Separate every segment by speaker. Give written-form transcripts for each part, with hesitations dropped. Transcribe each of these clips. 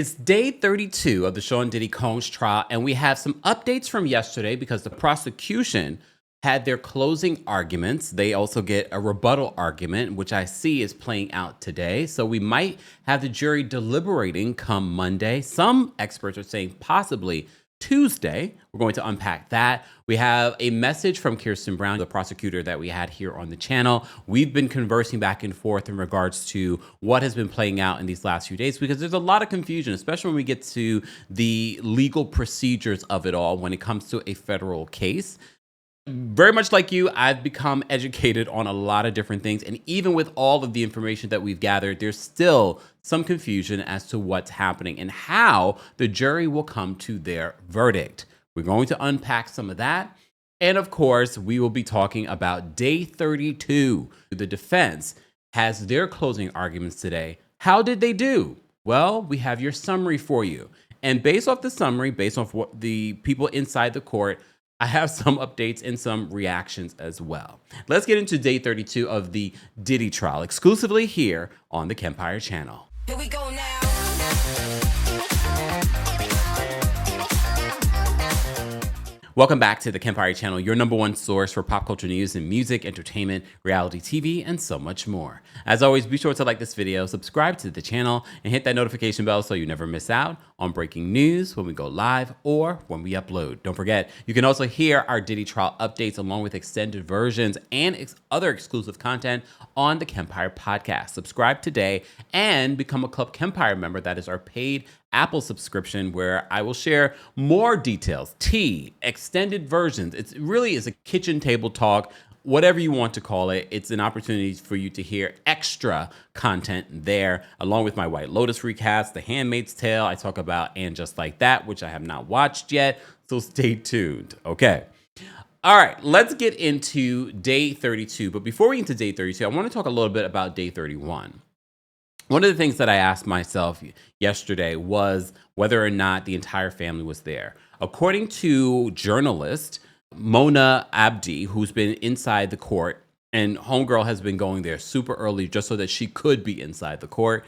Speaker 1: It's day 32 of the Sean Diddy Combs trial, and we have some updates from yesterday because the prosecution had their closing arguments. They also get a rebuttal argument, which I see is playing out today. So we might have the jury deliberating come Monday. Some experts are saying possibly Tuesday. We're going to unpack that. We have a message from Kirsten Brown, the prosecutor that we had here on the channel. We've been conversing back and forth in regards to what has been playing out in these last few days, because there's a lot of confusion, especially when we get to the legal procedures of it all when it comes to a federal case. Very much like you, I've become educated on a lot of different things. And even with all of the information that we've gathered, there's still some confusion as to what's happening and how the jury will come to their verdict. We're going to unpack some of that. And of course, we will be talking about day 32. The defense has their closing arguments today. How did they do? Well, we have your summary for you. And based off the summary, based off what the people inside the court, I have some updates and some reactions as well. Let's get into day 32 of the Diddy trial, exclusively here on the Kempire channel.
Speaker 2: Here we go now.
Speaker 1: Welcome back to the Kempire channel, your #1 source for pop culture news and music, entertainment, reality TV, and so much more. As always, be sure to like this video, subscribe to the channel, and hit that notification bell so you never miss out on breaking news when we go live or when we upload. Don't forget, you can also hear our Diddy trial updates along with extended versions and other exclusive content on the Kempire podcast. Subscribe today and become a Club Kempire member. That is our paid Apple subscription, where I will share more details, tea, extended versions. It really is a kitchen table talk, whatever you want to call it. It's an opportunity for you to hear extra content there, along with my White Lotus recast, The Handmaid's Tale. I talk about And Just Like That, which I have not watched yet, so stay tuned. Okay. All right, let's get into day 32. But before we get into day 32, I want to talk a little bit about day 31. One of the things that I asked myself yesterday was whether or not the entire family was there. According to journalist Mona Abdi, who's been inside the court, and homegirl has been going there super early just so that she could be inside the court,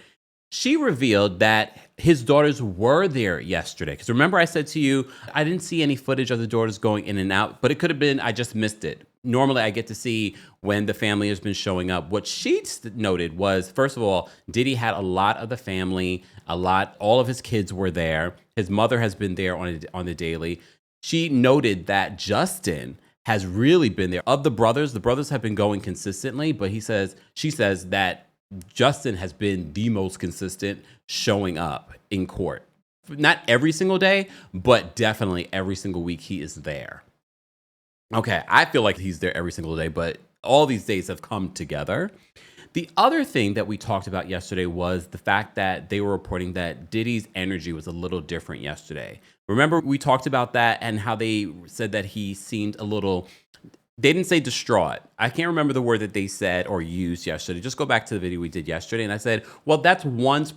Speaker 1: she revealed that his daughters were there yesterday. Because remember I said to you, I didn't see any footage of the daughters going in and out, but it could have been I just missed it. Normally I get to see when the family has been showing up. What she noted was, first of all, Diddy had a lot of the family, all of his kids were there. His mother has been there on the daily. She noted that Justin has really been there. Of the brothers have been going consistently, but she says that Justin has been the most consistent showing up in court. Not every single day, but definitely every single week he is there. Okay, I feel like he's there every single day, but all these days have come together. The other thing that we talked about yesterday was the fact that they were reporting that Diddy's energy was a little different yesterday. Remember, we talked about that and how they said that he seemed a little, they didn't say distraught. I can't remember the word that they said or used yesterday. Just go back to the video we did yesterday. And I said, well, that's one's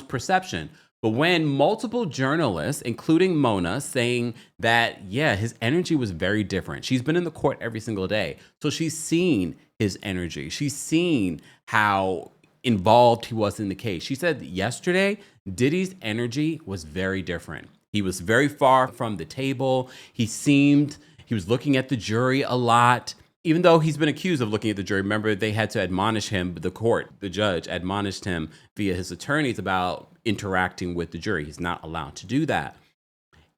Speaker 1: perception. But when multiple journalists, including Mona, saying that, yeah, his energy was very different. She's been in the court every single day. So she's seen his energy. She's seen how involved he was in the case. She said yesterday, Diddy's energy was very different. He was very far from the table. He was looking at the jury a lot. Even though he's been accused of looking at the jury, remember they had to admonish him, the judge admonished him via his attorneys about interacting with the jury. He's not allowed to do that.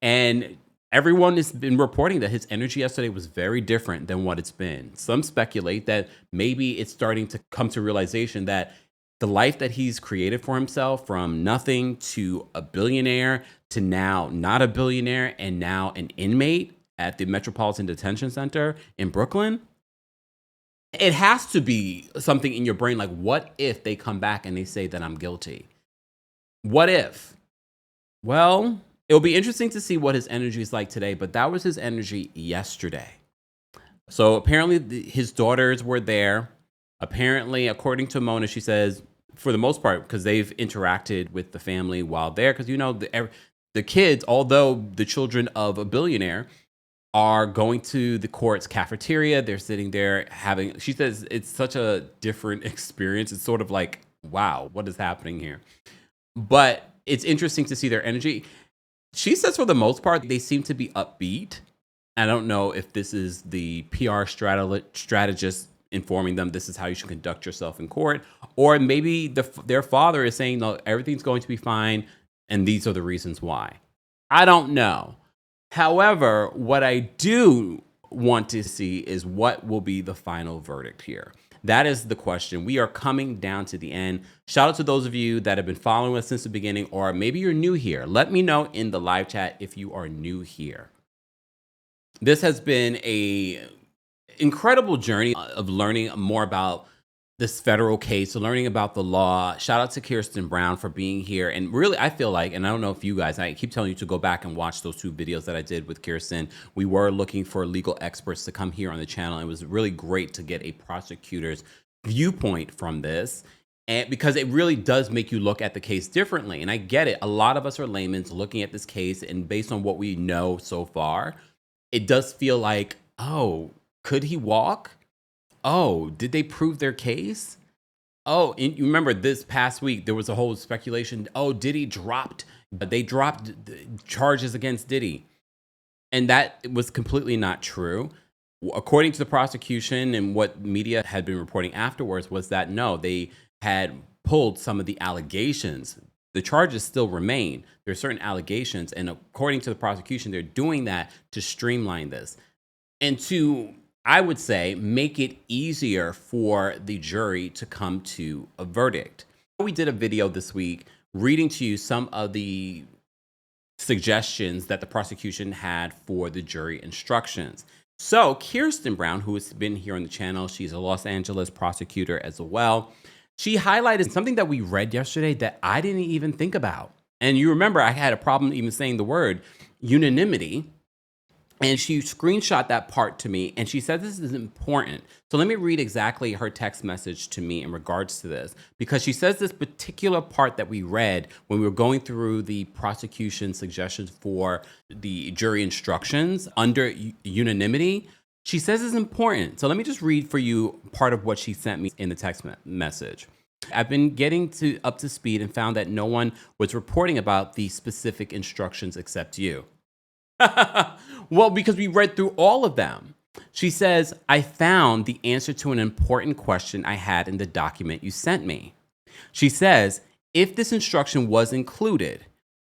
Speaker 1: And everyone has been reporting that his energy yesterday was very different than what it's been. Some speculate that maybe it's starting to come to realization that the life that he's created for himself, from nothing to a billionaire to now not a billionaire and now an inmate at the Metropolitan Detention Center in Brooklyn, it has to be something in your brain like, what if they come back and they say that I'm guilty? What if? Well, it'll be interesting to see what his energy is like today, but that was his energy yesterday. So apparently his daughters were there. Apparently, according to Mona, she says, for the most part, because they've interacted with the family while there, because, you know, the kids, although the children of a billionaire, are going to the court's cafeteria. They're sitting there having, she says it's such a different experience. It's sort of like, wow, what is happening here? But it's interesting to see their energy. She says for the most part, they seem to be upbeat. I don't know if this is the PR strategist informing them this is how you should conduct yourself in court, or maybe their father is saying, no, everything's going to be fine, and these are the reasons why. I don't know. However, what I do want to see is what will be the final verdict here. That is the question. We are coming down to the end. Shout out to those of you that have been following us since the beginning, or maybe you're new here. Let me know in the live chat if you are new here. This has been a incredible journey of learning more about this federal case, learning about the law. Shout out to Kirsten Brown for being here. And really, I feel like, and I don't know if you guys, I keep telling you to go back and watch those 2 videos that I did with Kirsten. We were looking for legal experts to come here on the channel. It was really great to get a prosecutor's viewpoint from this. And because it really does make you look at the case differently. And I get it. A lot of us are laymen looking at this case, and based on what we know so far, it does feel like, oh, could he walk? Oh, did they prove their case? Oh, and you remember this past week, there was a whole speculation. Oh, Diddy dropped. They dropped charges against Diddy. And that was completely not true. According to the prosecution and what media had been reporting afterwards was that no, they had pulled some of the allegations. The charges still remain. There are certain allegations. And according to the prosecution, they're doing that to streamline this. And to, I would say, make it easier for the jury to come to a verdict. We did a video this week reading to you some of the suggestions that the prosecution had for the jury instructions. So Kirsten Brown, who has been here on the channel, she's a Los Angeles prosecutor as well. She highlighted something that we read yesterday that I didn't even think about. And you remember I had a problem even saying the word unanimity. And she screenshot that part to me, and she said this is important. So let me read exactly her text message to me in regards to this, because she says this particular part that we read when we were going through the prosecution suggestions for the jury instructions under unanimity. She says it's important. So let me just read for you part of what she sent me in the text message. I've been getting up to speed and found that no one was reporting about the specific instructions except you. Well, because we read through all of them. She says, I found the answer to an important question I had in the document you sent me. She says, if this instruction was included,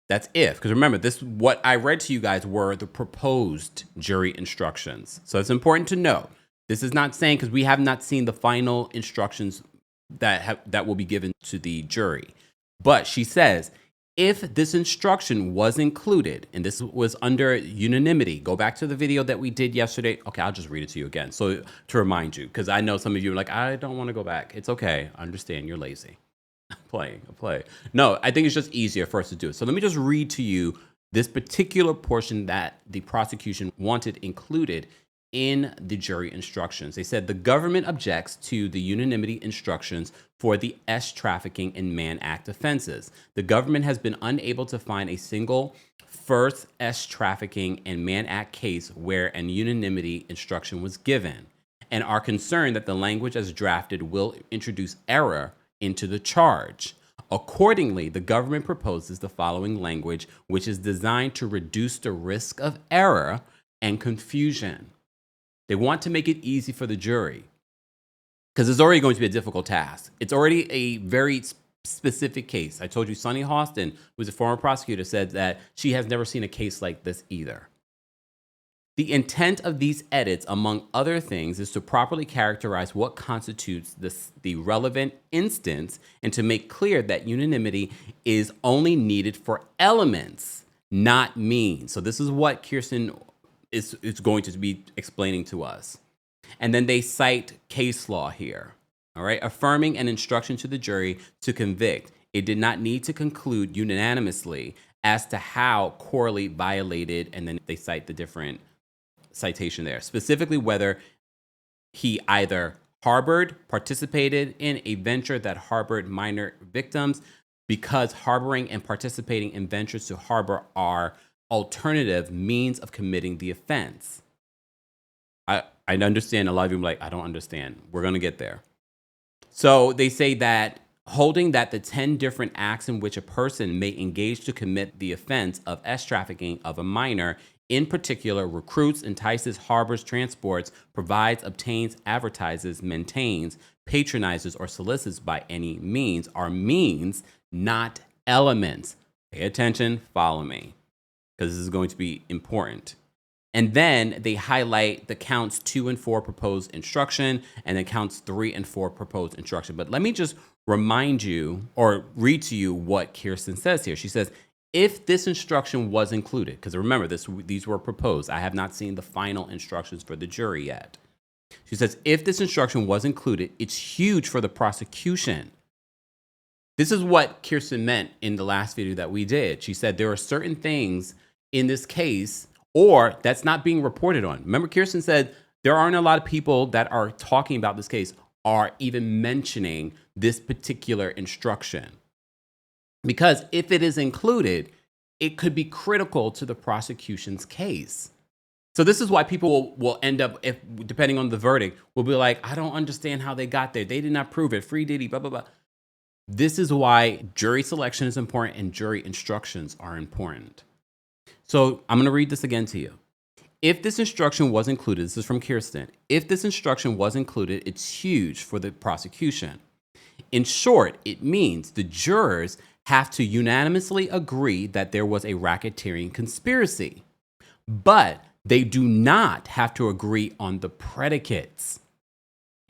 Speaker 1: that's if, because remember, what I read to you guys were the proposed jury instructions. So it's important to note, this is not saying, because we have not seen the final instructions that will be given to the jury. But she says, if this instruction was included, and this was under unanimity, go back to the video that we did yesterday. Okay, I'll just read it to you again. So to remind you, because I know some of you are like, I don't want to go back. It's okay. I understand you're lazy. I'm playing. No, I think it's just easier for us to do it. So let me just read to you this particular portion that the prosecution wanted included in the jury instructions. They said the government objects to the unanimity instructions for the S trafficking and Mann Act offenses. The government has been unable to find a single first S trafficking and Mann Act case where an unanimity instruction was given, and are concerned that the language as drafted will introduce error into the charge. Accordingly, the government proposes the following language, which is designed to reduce the risk of error and confusion. They want to make it easy for the jury because it's already going to be a difficult task. It's already a very specific case. I told you Sonny Hostin, who's a former prosecutor, said that she has never seen a case like this either. The intent of these edits, among other things, is to properly characterize what constitutes the relevant instance and to make clear that unanimity is only needed for elements, not means. So this is what Kirsten is going to be explaining to us. And then they cite case law here, all right? Affirming an instruction to the jury to convict. It did not need to conclude unanimously as to how Corley violated, and then they cite the different citation there, specifically whether he either harbored, participated in a venture that harbored minor victims, because harboring and participating in ventures to harbor are alternative means of committing the offense. I understand a lot of you are like, I don't understand. We're going to get there. So they say that holding that the 10 different acts in which a person may engage to commit the offense of trafficking of a minor, in particular, recruits, entices, harbors, transports, provides, obtains, advertises, maintains, patronizes, or solicits by any means, are means, not elements. Pay attention, follow me, because this is going to be important. And then they highlight the counts 2 and 4 proposed instruction, and then counts 3 and 4 proposed instruction. But let me just remind you or read to you what Kirsten says here. She says, if this instruction was included, because remember, these were proposed. I have not seen the final instructions for the jury yet. She says, if this instruction was included, it's huge for the prosecution. This is what Kirsten meant in the last video that we did. She said there are certain things in this case or that's not being reported on. Remember, Kirsten said there aren't a lot of people that are talking about this case are even mentioning this particular instruction. Because if it is included, it could be critical to the prosecution's case. So this is why people will end up, if depending on the verdict, will be like, I don't understand how they got there. They did not prove it. Free Diddy, blah, blah, blah. This is why jury selection is important and jury instructions are important. So I'm going to read this again to you. If this instruction was included, this is from Kirsten. If this instruction was included, it's huge for the prosecution. In short, it means the jurors have to unanimously agree that there was a racketeering conspiracy, but they do not have to agree on the predicates.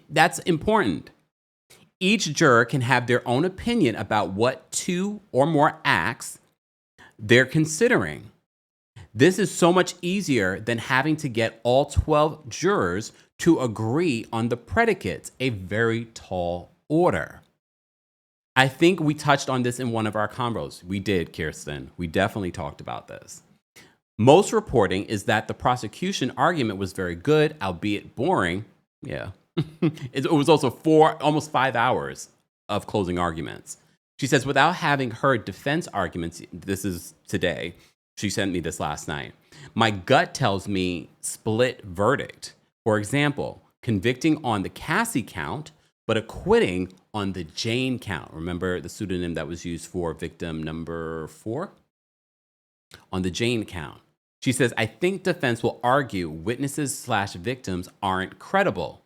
Speaker 1: That's important. Each juror can have their own opinion about what 2 or more acts they're considering. This is so much easier than having to get all 12 jurors to agree on the predicates, a very tall order. I think we touched on this in one of our combos. We did, Kirsten. We definitely talked about this. Most reporting is that the prosecution argument was very good, albeit boring. Yeah. It was also almost 5 hours of closing arguments. She says, without having heard defense arguments, this is today, she sent me this last night, my gut tells me split verdict. For example, convicting on the Cassie count, but acquitting on the Jane count. Remember the pseudonym that was used for victim number 4? On the Jane count. She says, I think defense will argue witnesses/victims aren't credible.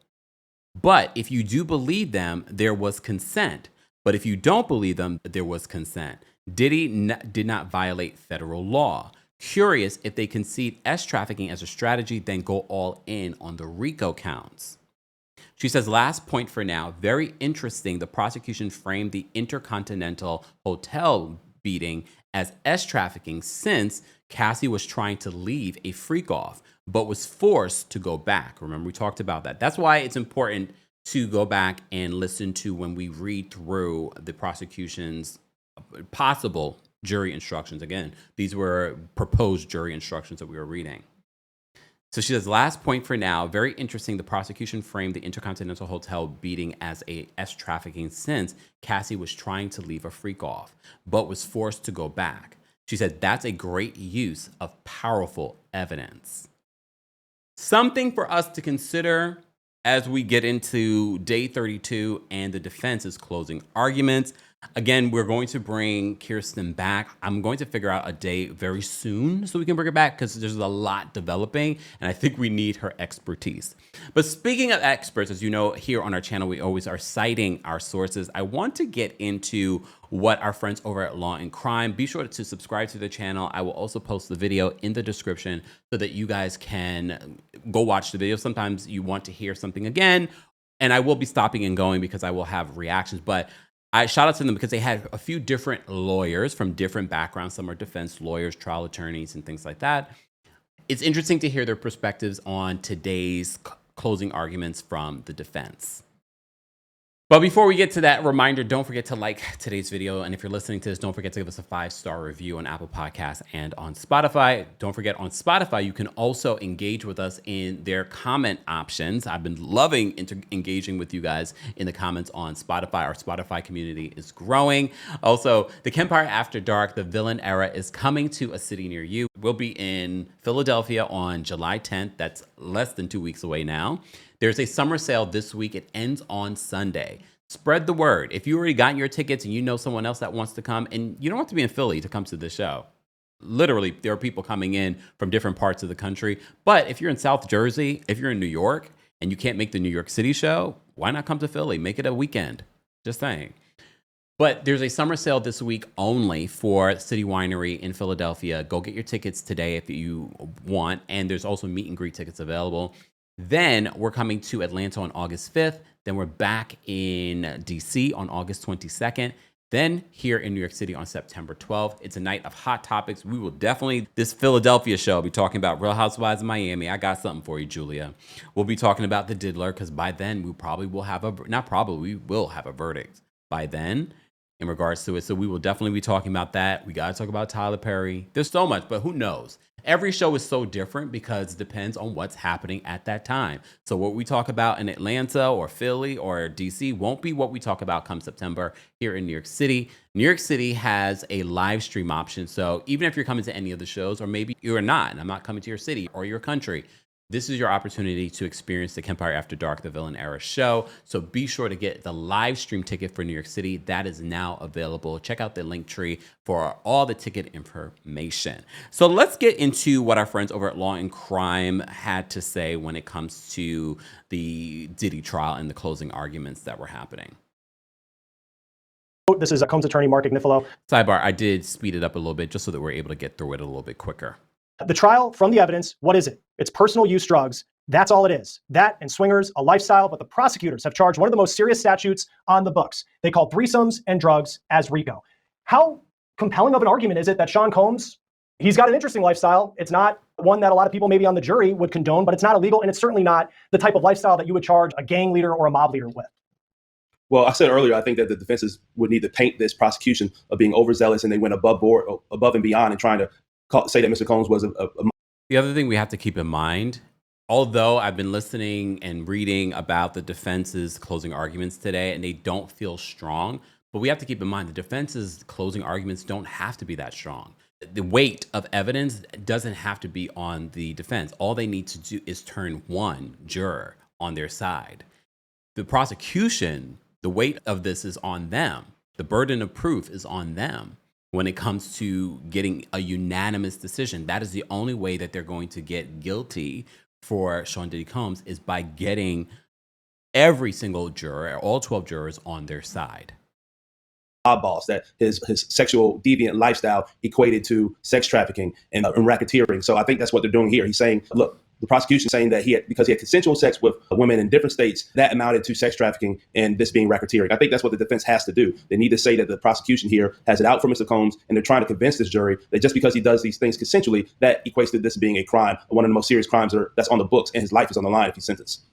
Speaker 1: But if you do believe them, there was consent. But if you don't believe them, there was consent. Diddy did not violate federal law. Curious if they concede trafficking as a strategy, then go all in on the RICO counts. She says, last point for now, very interesting. The prosecution framed the Intercontinental Hotel beating as trafficking since Cassie was trying to leave a freak off, but was forced to go back. Remember, we talked about that. That's why it's important to go back and listen to when we read through the prosecution's possible jury instructions. Again, these were proposed jury instructions that we were reading. So she says, last point for now, very interesting. The prosecution framed the Intercontinental Hotel beating as a trafficking since Cassie was trying to leave a freak off, but was forced to go back. She said, that's a great use of powerful evidence. Something for us to consider as we get into day 32 and the defense's closing arguments. Again, we're going to bring Kirsten back. I'm going to figure out a day very soon so we can bring her back because there's a lot developing and I think we need her expertise. But speaking of experts, as you know, here on our channel, we always are citing our sources. I want to get into what our friends over at Law and Crime. Be sure to subscribe to the channel. I will also post the video in the description so that you guys can go watch the video. Sometimes you want to hear something again, and I will be stopping and going because I will have reactions, but I shout out to them because they had a few different lawyers from different backgrounds. Some are defense lawyers, trial attorneys, and things like that. It's interesting to hear their perspectives on today's closing arguments from the defense. But before we get to that, reminder, don't forget to like today's video. And if you're listening to this, don't forget to give us a 5-star review on Apple Podcasts and on Spotify. Don't forget on Spotify, you can also engage with us in their comment options. I've been loving engaging with you guys in the comments on Spotify. Our Spotify community is growing. Also, The Kempire After Dark, The Villain Era is coming to a city near you. We'll be in Philadelphia on July 10th. That's less than 2 weeks away now. There's a summer sale this week. It ends on Sunday. Spread the word. If you already got your tickets and you know someone else that wants to come, and you don't have to be in Philly to come to the show. Literally, there are people coming in from different parts of the country. But if you're in South Jersey, if you're in New York, and you can't make the New York City show, why not come to Philly? Make it a weekend. Just saying. But there's a summer sale this week only for City Winery in Philadelphia. Go get your tickets today if you want. And there's also meet and greet tickets available. Then we're coming to Atlanta on August 5th. Then we're back in DC on August 22nd. Then here in New York City on September 12th. It's a night of hot topics. We will definitely, this Philadelphia show, be talking about Real Housewives of Miami. I got something for you, Julia. We'll be talking about the Diddler, because by then we probably will have we will have a verdict by then in regards to it. So we will definitely be talking about that. We got to talk about Tyler Perry. There's so much, but who knows? Every show is so different because it depends on what's happening at that time. So what we talk about in Atlanta or Philly or DC won't be what we talk about come September here in New York City. New York City has a live stream option. So even if you're coming to any of the shows, or maybe you're not, and I'm not coming to your city or your country, this is your opportunity to experience the Kempire After Dark, the Villain Era show. So be sure to get the live stream ticket for New York City. That is now available. Check out the link tree for all the ticket information. So let's get into what our friends over at Law and Crime had to say when it comes to the Diddy trial and the closing arguments that were happening.
Speaker 2: This is Combs attorney Mark Agnifilo.
Speaker 1: Sidebar, I did speed it up a little bit just so that we're able to get through it a little bit quicker.
Speaker 2: The trial, from the evidence, what is it? It's personal use drugs. That's all it is. That and swingers, a lifestyle, but the prosecutors have charged one of the most serious statutes on the books. They call threesomes and drugs as RICO. How compelling of an argument is it that Sean Combs, he's got an interesting lifestyle. It's not one that a lot of people maybe on the jury would condone, but it's not illegal, and it's certainly not the type of lifestyle that you would charge a gang leader or a mob leader with.
Speaker 3: Well, I said earlier, I think that the defenses would need to paint this prosecution of being overzealous, and they went above and beyond, and trying to say that Mr. Combs was
Speaker 1: The other thing we have to keep in mind, although I've been listening and reading about the defense's closing arguments today, and they don't feel strong, but we have to keep in mind the defense's closing arguments don't have to be that strong. The weight of evidence doesn't have to be on the defense. All they need to do is turn one juror on their side. The prosecution, the weight of this is on them. The burden of proof is on them. When it comes to getting a unanimous decision, that is the only way that they're going to get guilty for Sean Diddy Combs, is by getting every single juror, all 12 jurors, on their side.
Speaker 3: Boss, that his sexual deviant lifestyle equated to sex trafficking and racketeering. So I think that's what they're doing here. He's saying, look, the prosecution saying that because he had consensual sex with women in different states, that amounted to sex trafficking and this being racketeering. I think that's what the defense has to do. They need to say that the prosecution here has it out for Mr. Combs, and they're trying to convince this jury that just because he does these things consensually, that equates to this being a crime, one of the most serious crimes that's on the books, and his life is on the line if he's sentenced.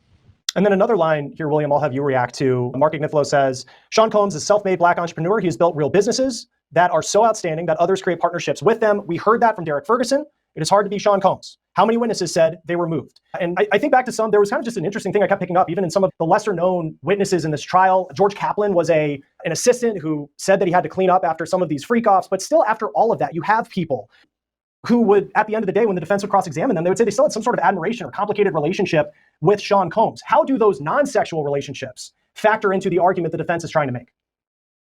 Speaker 2: And then another line here, William, I'll have you react to. Mark Agnifilo says, Sean Combs is a self-made black entrepreneur. He has built real businesses that are so outstanding that others create partnerships with them. We heard that from Derek Ferguson. It is hard to be Sean Combs. How many witnesses said they were moved? And I think back to there was kind of just an interesting thing I kept picking up, even in some of the lesser known witnesses in this trial. George Kaplan was an assistant who said that he had to clean up after some of these freak-offs. But still, after all of that, you have people who would, at the end of the day, when the defense would cross-examine them, they would say they still had some sort of admiration or complicated relationship with Sean Combs. How do those non-sexual relationships factor into the argument the defense is trying to make?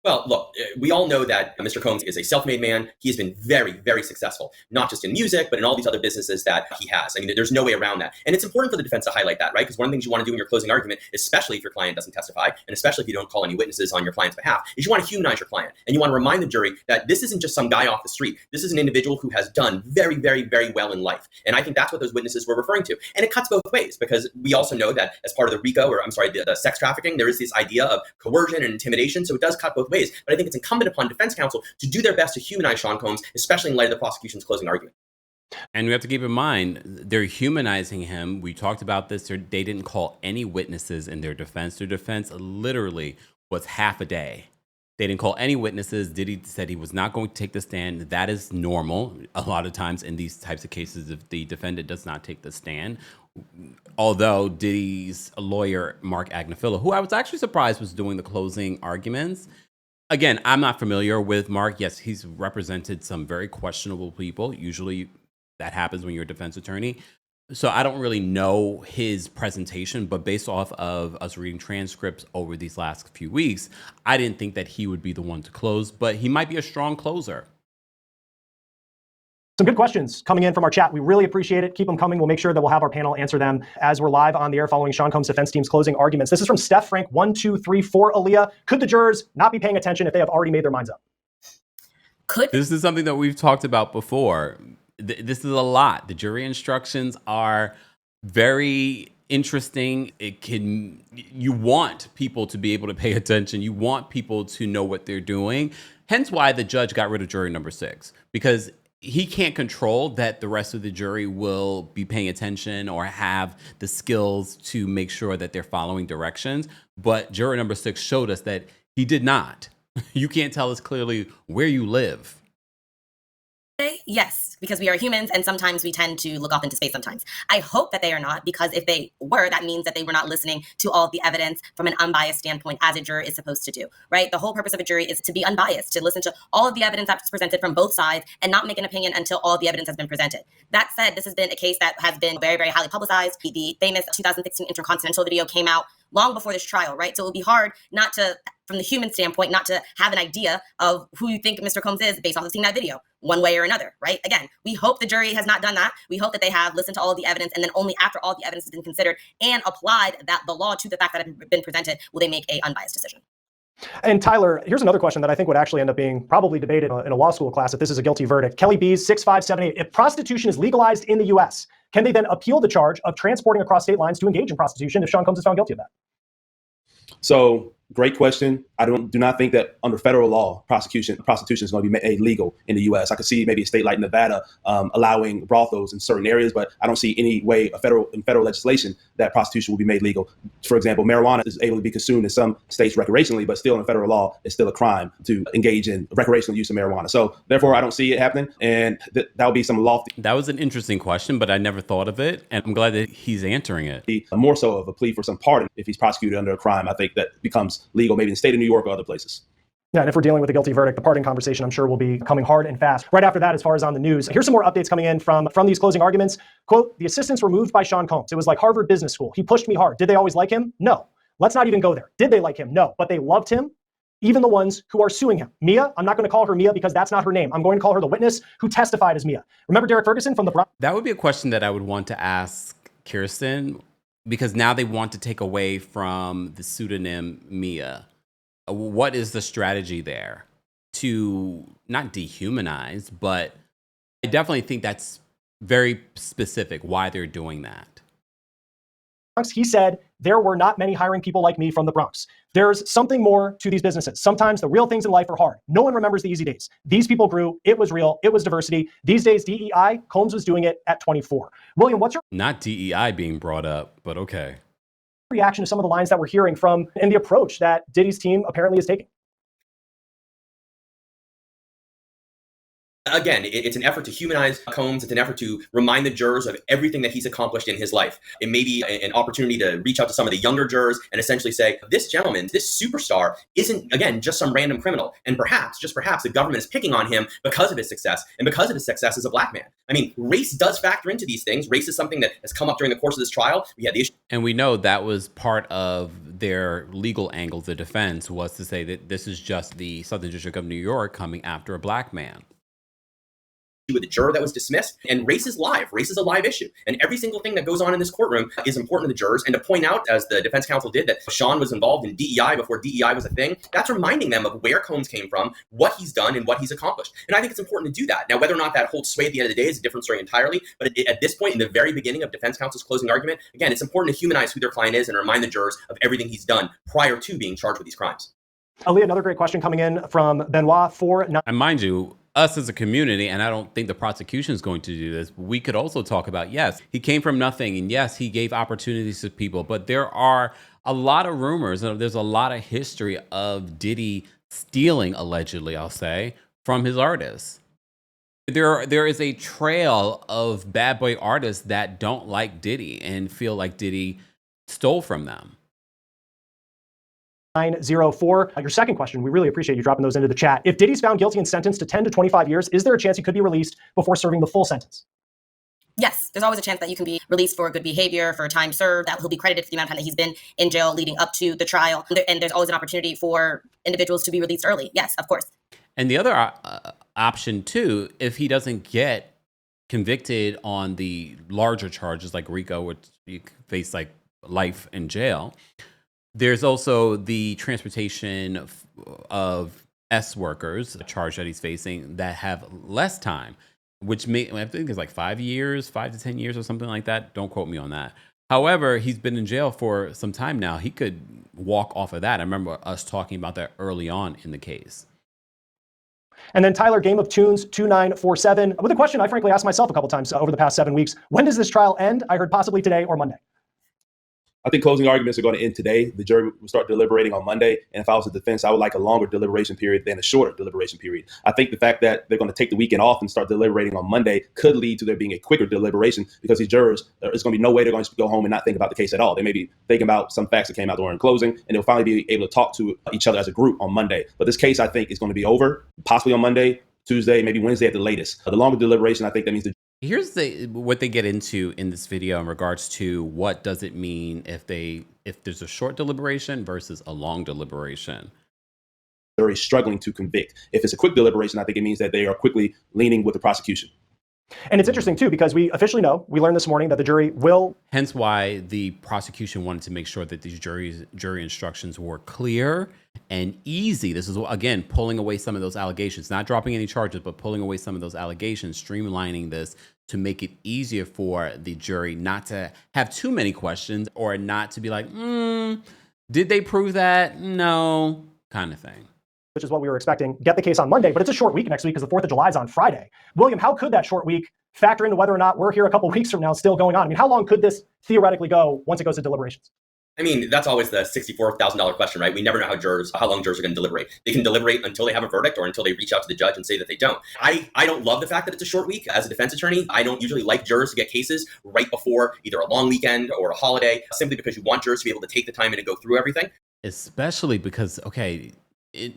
Speaker 4: Well, look, we all know that Mr. Combs is a self-made man. He has been very, very successful, not just in music, but in all these other businesses that he has. I mean, there's no way around that. And it's important for the defense to highlight that, right? Because one of the things you want to do in your closing argument, especially if your client doesn't testify, and especially if you don't call any witnesses on your client's behalf, is you want to humanize your client. And you want to remind the jury that this isn't just some guy off the street. This is an individual who has done very, very, very well in life. And I think that's what those witnesses were referring to. And it cuts both ways, because we also know that as part of the RICO, the sex trafficking, there is this idea of coercion and intimidation. So it does cut both ways. But I think it's incumbent upon defense counsel to do their best to humanize Sean Combs, especially in light of the prosecution's closing argument.
Speaker 1: And we have to keep in mind, they're humanizing him. We talked about this. They didn't call any witnesses in their defense. Their defense literally was half a day. They didn't call any witnesses. Diddy said he was not going to take the stand. That is normal. A lot of times in these types of cases, if the defendant does not take the stand, although Diddy's lawyer, Mark Agnifilo, who I was actually surprised was doing the closing arguments. Again, I'm not familiar with Mark. Yes, he's represented some very questionable people. Usually that happens when you're a defense attorney. So I don't really know his presentation, but based off of us reading transcripts over these last few weeks, I didn't think that he would be the one to close, but he might be a strong closer.
Speaker 2: Some good questions coming in from our chat. We really appreciate it. Keep them coming. We'll make sure that we'll have our panel answer them as we're live on the air following Sean Combs' defense team's closing arguments. This is from Steph Frank, 1, 2, 3, 4. Aaliyah, could the jurors not be paying attention if they have already made their minds up?
Speaker 1: This is something that we've talked about before. This is a lot. The jury instructions are very interesting. You want people to be able to pay attention. You want people to know what they're doing. Hence why the judge got rid of jury number 6, because he can't control that the rest of the jury will be paying attention or have the skills to make sure that they're following directions. But jury number 6 showed us that he did not. You can't tell us clearly where you live.
Speaker 5: Yes, because we are humans and sometimes we tend to look off into space sometimes. I hope that they are not, because if they were, that means that they were not listening to all of the evidence from an unbiased standpoint, as a juror is supposed to do, right? The whole purpose of a jury is to be unbiased, to listen to all of the evidence that's presented from both sides and not make an opinion until all of the evidence has been presented. That said, this has been a case that has been very, very highly publicized. The famous 2016 Intercontinental video came out long before this trial, right? So it would be hard not to, from the human standpoint, not to have an idea of who you think Mr. Combs is based off of seeing that video, one way or another, right? Again, we hope the jury has not done that. We hope that they have listened to all of the evidence, and then only after all the evidence has been considered and applied the law to the fact that have been presented will they make a unbiased decision.
Speaker 2: And Tyler, here's another question that I think would actually end up being probably debated in a law school class if this is a guilty verdict. Kelly B's 6578. If prostitution is legalized in the U.S., can they then appeal the charge of transporting across state lines to engage in prostitution if Sean Combs is found guilty of that?
Speaker 3: So great question. I do not think that under federal law, prostitution is going to be made legal in the U.S. I could see maybe a state like Nevada allowing brothels in certain areas, but I don't see any way in federal legislation that prostitution will be made legal. For example, marijuana is able to be consumed in some states recreationally, but still in federal law, it's still a crime to engage in recreational use of marijuana. So therefore, I don't see it happening, and that would be some lofty.
Speaker 1: That was an interesting question, but I never thought of it, and I'm glad that he's answering it.
Speaker 3: More so of a plea for some pardon if he's prosecuted under a crime. I think that becomes legal maybe in the state of New York or other places.
Speaker 2: Yeah, and if we're dealing with a guilty verdict, the pardon conversation, I'm sure, will be coming hard and fast. Right after that, as far as on the news, here's some more updates coming in from these closing arguments. Quote, the assistants were moved by Sean Combs. It was like Harvard Business School. He pushed me hard. Did they always like him? No. Let's not even go there. Did they like him? No. But they loved him, even the ones who are suing him. Mia, I'm not going to call her Mia because that's not her name. I'm going to call her the witness who testified as Mia. Remember Derek Ferguson from the Bronx?
Speaker 1: That would be a question that I would want to ask Kirsten, because now they want to take away from the pseudonym Mia. What is the strategy there to not dehumanize, but I definitely think that's very specific why they're doing that.
Speaker 2: He said, there were not many hiring people like me from the Bronx. There's something more to these businesses. Sometimes the real things in life are hard. No one remembers the easy days. These people grew. It was real. It was diversity. These days, DEI, Combs was doing it at 24. William, what's your
Speaker 1: Not DEI being brought up, but okay.
Speaker 2: reaction to some of the lines that we're hearing from and the approach that Diddy's team apparently is taking?
Speaker 4: Again, it's an effort to humanize Combs. It's an effort to remind the jurors of everything that he's accomplished in his life. It may be an opportunity to reach out to some of the younger jurors and essentially say, this gentleman, this superstar, isn't, again, just some random criminal. And perhaps, just perhaps, the government is picking on him because of his success and because of his success as a black man. I mean, race does factor into these things. Race is something that has come up during the course of this trial. We had the issue.
Speaker 1: And we know that was part of their legal angle. The defense was to say that this is just the Southern District of New York coming after a black man.
Speaker 4: With a juror that was dismissed, and race is live. Race is a live issue, and every single thing that goes on in this courtroom is important to the jurors. And to point out, as the defense counsel did, that Sean was involved in DEI before DEI was a thing, that's reminding them of where Combs came from, what he's done, and what he's accomplished. And I think it's important to do that. Now, whether or not that holds sway at the end of the day is a different story entirely, but at this point, in the very beginning of defense counsel's closing argument, again, it's important to humanize who their client is and remind the jurors of everything he's done prior to being charged with these crimes.
Speaker 2: Ali, another great question coming in from Benoit 4.
Speaker 1: And mind you, us as a community, and I don't think the prosecution is going to do this, we could also talk about, yes, he came from nothing, and yes, he gave opportunities to people, but there are a lot of rumors, and there's a lot of history of Diddy stealing, allegedly, I'll say, from his artists. There is a trail of bad boy artists that don't like Diddy and feel like Diddy stole from them.
Speaker 2: 904. Your second question, we really appreciate you dropping those into the chat. If Diddy's found guilty and sentenced to 10 to 25 years, is there a chance he could be released before serving the full sentence?
Speaker 5: Yes, there's always a chance that you can be released for good behavior, for time served, that he'll be credited for the amount of time that he's been in jail leading up to the trial. And there's always an opportunity for individuals to be released early. Yes, of course.
Speaker 1: And the other option too, if he doesn't get convicted on the larger charges like RICO, which you face like life in jail, there's also the transportation of S workers, a charge that he's facing that have less time, which I think it's like 5 years, 5 to 10 years or something like that. Don't quote me on that. However, he's been in jail for some time now. He could walk off of that. I remember us talking about that early on in the case.
Speaker 2: And then Tyler, Game of Tunes 2947, with a question I frankly asked myself a couple times over the past 7 weeks. When does this trial end? I heard possibly today or Monday.
Speaker 3: I think closing arguments are going to end today. The jury will start deliberating on Monday. And if I was the defense, I would like a longer deliberation period than a shorter deliberation period. I think the fact that they're going to take the weekend off and start deliberating on Monday could lead to there being a quicker deliberation, because these jurors, there's going to be no way they're going to go home and not think about the case at all. They may be thinking about some facts that came out during closing, and they'll finally be able to talk to each other as a group on Monday. But this case, I think, is going to be over possibly on Monday, Tuesday, maybe Wednesday at the latest. The longer deliberation, I think that means
Speaker 1: Here's what they get into in this video in regards to what does it mean if there's a short deliberation versus a long deliberation.
Speaker 3: They're struggling to convict. If it's a quick deliberation, I think it means that they are quickly leaning with the prosecution.
Speaker 2: And it's interesting too, because we officially know, we learned this morning that the jury will.
Speaker 1: Hence why the prosecution wanted to make sure that these jury instructions were clear and easy. This is, again, pulling away some of those allegations, not dropping any charges, but pulling away some of those allegations, streamlining this to make it easier for the jury not to have too many questions or not to be like, did they prove that? No, kind of thing.
Speaker 2: Which is what we were expecting, get the case on Monday, but it's a short week next week because the 4th of July is on Friday. William, how could that short week factor into whether or not we're here a couple weeks from now still going on? I mean, how long could this theoretically go once it goes to deliberations?
Speaker 4: I mean, that's always the $64,000 question, right? We never know how long jurors are going to deliberate. They can deliberate until they have a verdict or until they reach out to the judge and say that they don't. I don't love the fact that it's a short week. As a defense attorney, I don't usually like jurors to get cases right before either a long weekend or a holiday, simply because you want jurors to be able to take the time and to go through everything.
Speaker 1: Especially because, okay,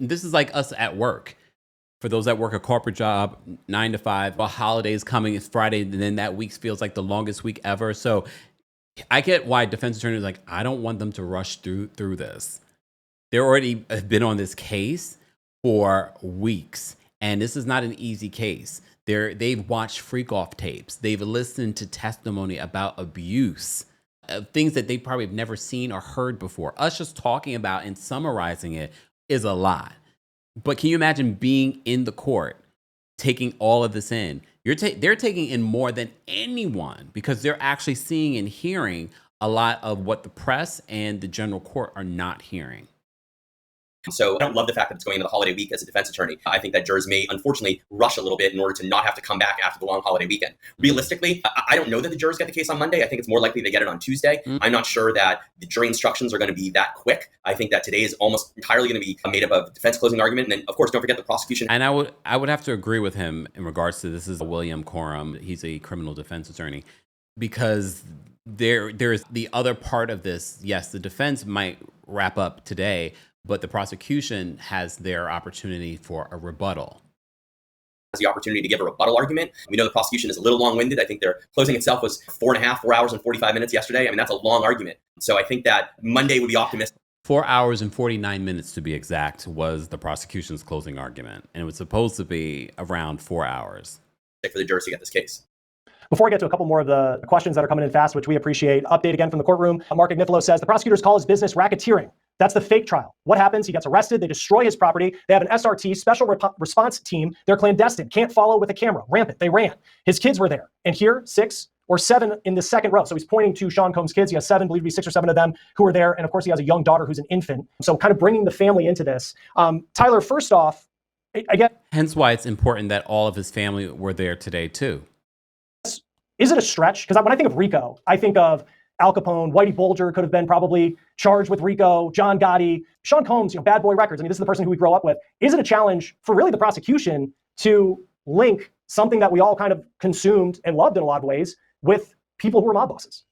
Speaker 1: this is like us at work. For those that work a corporate job, 9 to 5, a holiday's coming, it's Friday, and then that week feels like the longest week ever. So I get why defense attorneys are like, I don't want them to rush through this. They already have been on this case for weeks, and this is not an easy case. They've watched freak-off tapes. They've listened to testimony about abuse, things that they probably have never seen or heard before. Us just talking about and summarizing it is a lot. But can you imagine being in the court, taking all of this in? They're taking in more than anyone because they're actually seeing and hearing a lot of what the press and the general court are not hearing.
Speaker 4: So I don't love the fact that it's going into the holiday week as a defense attorney. I think that jurors may, unfortunately, rush a little bit in order to not have to come back after the long holiday weekend. Realistically, I don't know that the jurors get the case on Monday. I think it's more likely they get it on Tuesday. I'm not sure that the jury instructions are going to be that quick. I think that today is almost entirely going to be made up of defense closing argument. And then, of course, don't forget the prosecution.
Speaker 1: And I would have to agree with him in regards to this is William Coram. He's a criminal defense attorney, because there's the other part of this. Yes, the defense might wrap up today, but the prosecution has their opportunity for a rebuttal.
Speaker 4: Has the opportunity to give a rebuttal argument. We know the prosecution is a little long-winded. I think their closing itself was 4 hours and 45 minutes yesterday. I mean, that's a long argument. So I think that Monday would be optimistic.
Speaker 1: 4 hours and 49 minutes to be exact was the prosecution's closing argument. And it was supposed to be around 4 hours.
Speaker 4: For the jurors to get this case.
Speaker 2: Before I get to a couple more of the questions that are coming in fast, which we appreciate, update again from the courtroom. Mark Ignifilo says, the prosecutors call his business racketeering. That's the fake trial. What happens? He gets arrested. They destroy his property. They have an SRT, special response team. They're clandestine. Can't follow with a camera. Rampant. They ran. His kids were there. And here, 6 or 7 in the second row. So he's pointing to Sean Combs' kids. He has 7, believe to be 6 or 7 of them who are there. And of course, he has a young daughter who's an infant. So kind of bringing the family into this. Tyler, first off, I get.
Speaker 1: Hence why it's important that all of his family were there today, too.
Speaker 2: Is it a stretch? Because when I think of RICO, I think of Al Capone, Whitey Bulger could have been probably charged with RICO, John Gotti, Sean Combs, bad boy records. I mean, this is the person who we grow up with. Is it a challenge for really the prosecution to link something that we all kind of consumed and loved in a lot of ways with people who are mob bosses?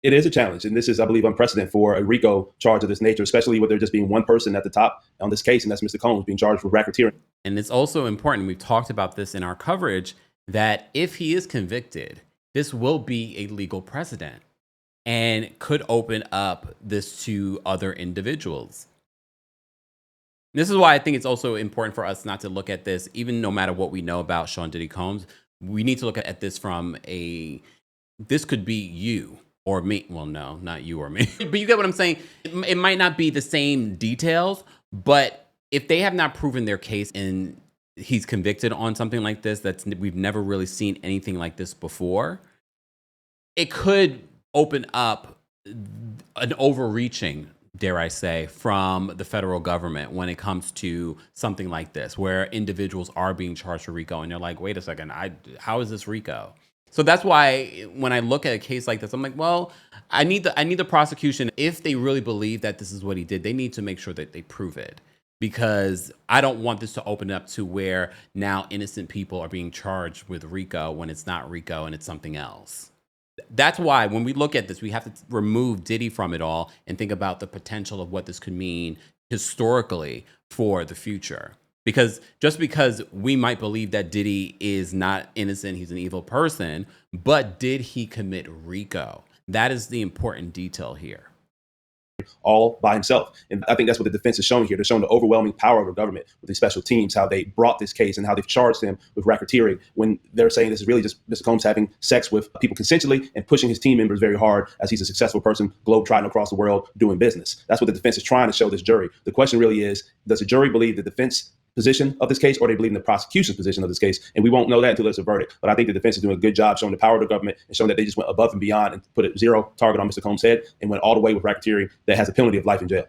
Speaker 3: It is a challenge. And this is, I believe, unprecedented for a RICO charge of this nature, especially with there just being one person at the top on this case, and that's Mr. Combs being charged with racketeering.
Speaker 1: And it's also important, we've talked about this in our coverage, that if he is convicted, this will be a legal precedent and could open up this to other individuals. This is why I think it's also important for us not to look at this, even no matter what we know about Sean Diddy Combs, we need to look at this from this could be you or me. Well, no, not you or me, but you get what I'm saying? It might not be the same details, but if they have not proven their case and he's convicted on something like this, we've never really seen anything like this before, it could open up an overreaching, dare I say, from the federal government when it comes to something like this, where individuals are being charged for RICO and they're like, wait a second, how is this RICO? So that's why when I look at a case like this, I'm like, well, I need the prosecution. If they really believe that this is what he did, they need to make sure that they prove it, because I don't want this to open up to where now innocent people are being charged with RICO when it's not RICO and it's something else. That's why when we look at this, we have to remove Diddy from it all and think about the potential of what this could mean historically for the future. Because just because we might believe that Diddy is not innocent, he's an evil person, but did he commit RICO? That is the important detail here.
Speaker 3: All by himself. And I think that's what the defense is showing here. They're showing the overwhelming power of the government with these special teams, how they brought this case and how they've charged him with racketeering, when they're saying this is really just Mr. Combs having sex with people consensually and pushing his team members very hard as he's a successful person globe-trotting across the world doing business. That's what the defense is trying to show this jury. The question really is, does the jury believe the defense position of this case, or they believe in the prosecution's position of this case? And we won't know that until there's a verdict. But I think the defense is doing a good job showing the power of the government and showing that they just went above and beyond and put a zero target on Mr. Combs' head and went all the way with racketeering that has a penalty of life in jail.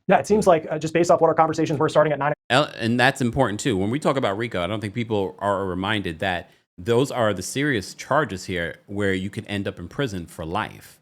Speaker 2: Yeah, it seems like just based off what our conversations were starting at 9.
Speaker 1: And that's important too. When we talk about RICO, I don't think people are reminded that those are the serious charges here where you could end up in prison for life.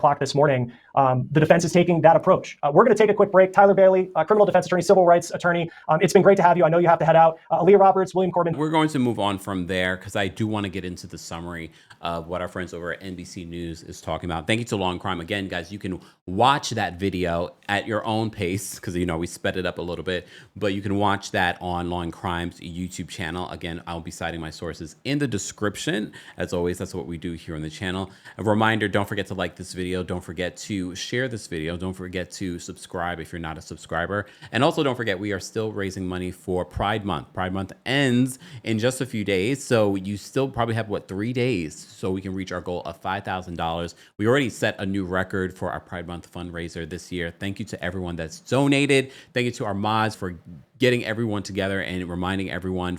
Speaker 2: O'clock this morning, the defense is taking that approach. We're going to take a quick break. Tyler Bailey, criminal defense attorney, civil rights attorney. It's been great to have you. I know you have to head out. Aaliyah Roberts, William Corbin.
Speaker 1: We're going to move on from there because I do want to get into the summary of what our friends over at NBC News is talking about. Thank you to Law and Crime. Again, guys, you can watch that video at your own pace because, you know, we sped it up a little bit, but you can watch that on Law and Crime's YouTube channel. Again, I'll be citing my sources in the description. As always, that's what we do here on the channel. A reminder, don't forget to like this video. Don't forget to share this video. Don't forget to subscribe if you're not a subscriber. And also don't forget, we are still raising money for Pride Month. Pride Month ends in just a few days. So you still probably have, 3 days so we can reach our goal of $5,000. We already set a new record for our Pride Month fundraiser this year. Thank you to everyone that's donated. Thank you to our mods for getting everyone together and reminding everyone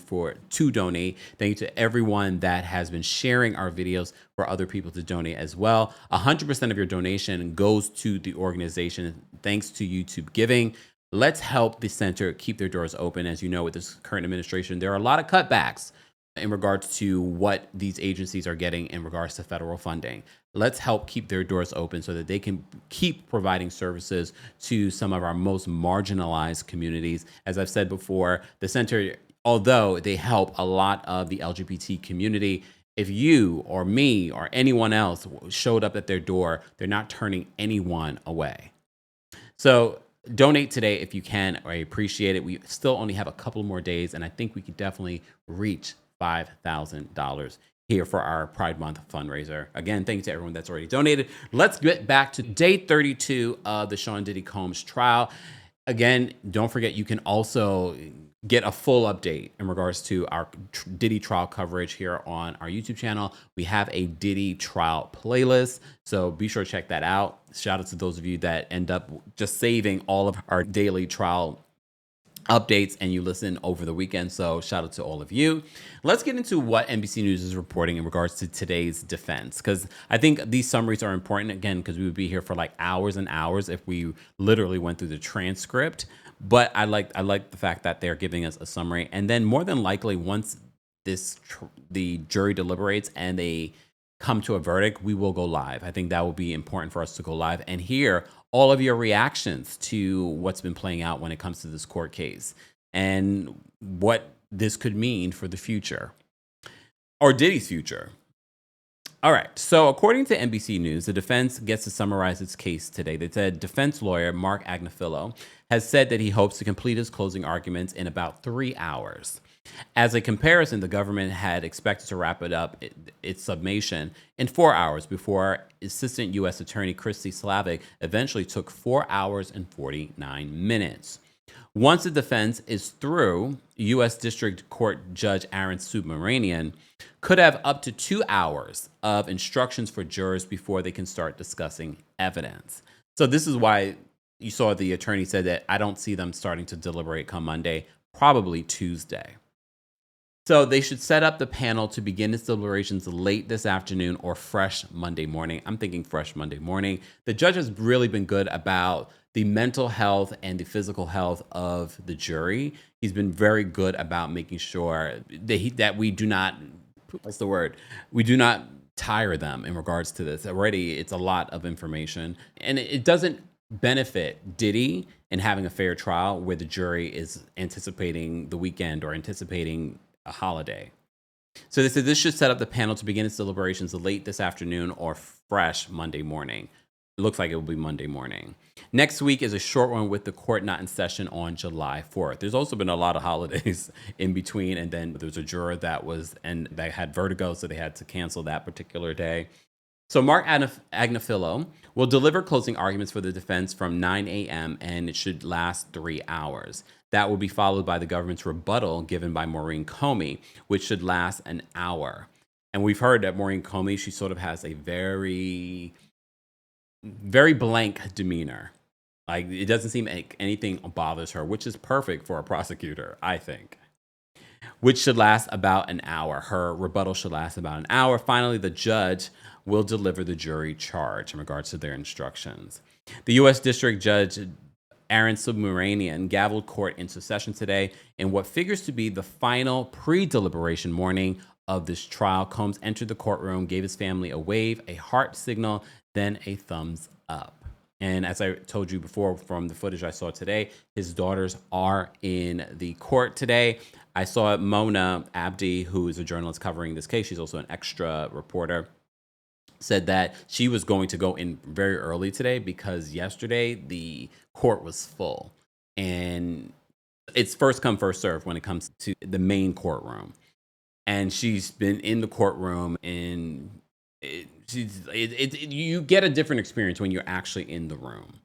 Speaker 1: to donate. Thank you to everyone that has been sharing our videos for other people to donate as well. 100% of your donation goes to the organization thanks to YouTube giving. Let's help the center keep their doors open. As you know, with this current administration, there are a lot of cutbacks in regards to what these agencies are getting in regards to federal funding. Let's help keep their doors open so that they can keep providing services to some of our most marginalized communities. As I've said before, the center, although they help a lot of the LGBT community, if you or me or anyone else showed up at their door, they're not turning anyone away. So donate today if you can. I appreciate it. We still only have a couple more days, and I think we could definitely reach $5,000 here for our Pride Month fundraiser. Again, thank you to everyone that's already donated. Let's get back to day 32 of the Sean Diddy Combs trial. Again, don't forget, you can also get a full update in regards to our Diddy trial coverage here on our YouTube channel. We have a Diddy trial playlist, so be sure to check that out. Shout out to those of you that end up just saving all of our daily trial updates and you listen over the weekend. So shout out to all of you. Let's get into what NBC News is reporting in regards to today's defense, because I think these summaries are important, again, because we would be here for like hours and hours if we literally went through the transcript. But I like the fact that they're giving us a summary, and then more than likely once the jury deliberates and they come to a verdict, we will go live. I think that will be important for us to go live and hear all of your reactions to what's been playing out when it comes to this court case and what this could mean for the future or Diddy's future. All right. So according to NBC News, the defense gets to summarize its case today. They said defense lawyer Mark Agnifilo has said that he hopes to complete his closing arguments in about 3 hours. As a comparison, the government had expected to wrap it up, its summation, in 4 hours before Assistant U.S. Attorney Christy Slavic eventually took 4 hours and 49 minutes. Once the defense is through, U.S. District Court Judge Aaron Subramanian could have up to 2 hours of instructions for jurors before they can start discussing evidence. So this is why you saw the attorney said that I don't see them starting to deliberate come Monday, probably Tuesday. So they should set up the panel to begin its deliberations late this afternoon or fresh Monday morning. I'm thinking fresh Monday morning. The judge has really been good about the mental health and the physical health of the jury. He's been very good about making sure that we do not, we do not tire them in regards to this. Already, it's a lot of information. And it doesn't benefit Diddy in having a fair trial where the jury is anticipating the weekend or anticipating a holiday. So they said this should set up the panel to begin its deliberations late this afternoon or fresh Monday morning. It looks like it will be Monday morning. Next week is a short one with the court not in session on July 4th. There's also been a lot of holidays in between, and then there's a juror that had vertigo, so they had to cancel that particular day. So Mark Agnifilo will deliver closing arguments for the defense from 9 a.m. and it should last 3 hours. That will be followed by the government's rebuttal given by Maureen Comey, which should last an hour. And we've heard that Maureen Comey, she sort of has a very, very blank demeanor. Like, it doesn't seem like anything bothers her, which is perfect for a prosecutor, I think. Which should last about an hour. Her rebuttal should last about an hour. Finally, the judge will deliver the jury charge in regards to their instructions. The U.S. District Judge Aaron Subramanian gavelled court into session today in what figures to be the final pre-deliberation morning of this trial. Combs entered the courtroom, gave his family a wave, a heart signal, then a thumbs up. And as I told you before from the footage I saw today, his daughters are in the court today. I saw Mona Abdi, who is a journalist covering this case. She's also an extra reporter, said that she was going to go in very early today because yesterday the court was full. And it's first come, first serve when it comes to the main courtroom. And she's been in the courtroom and you get a different experience when you're actually in the room.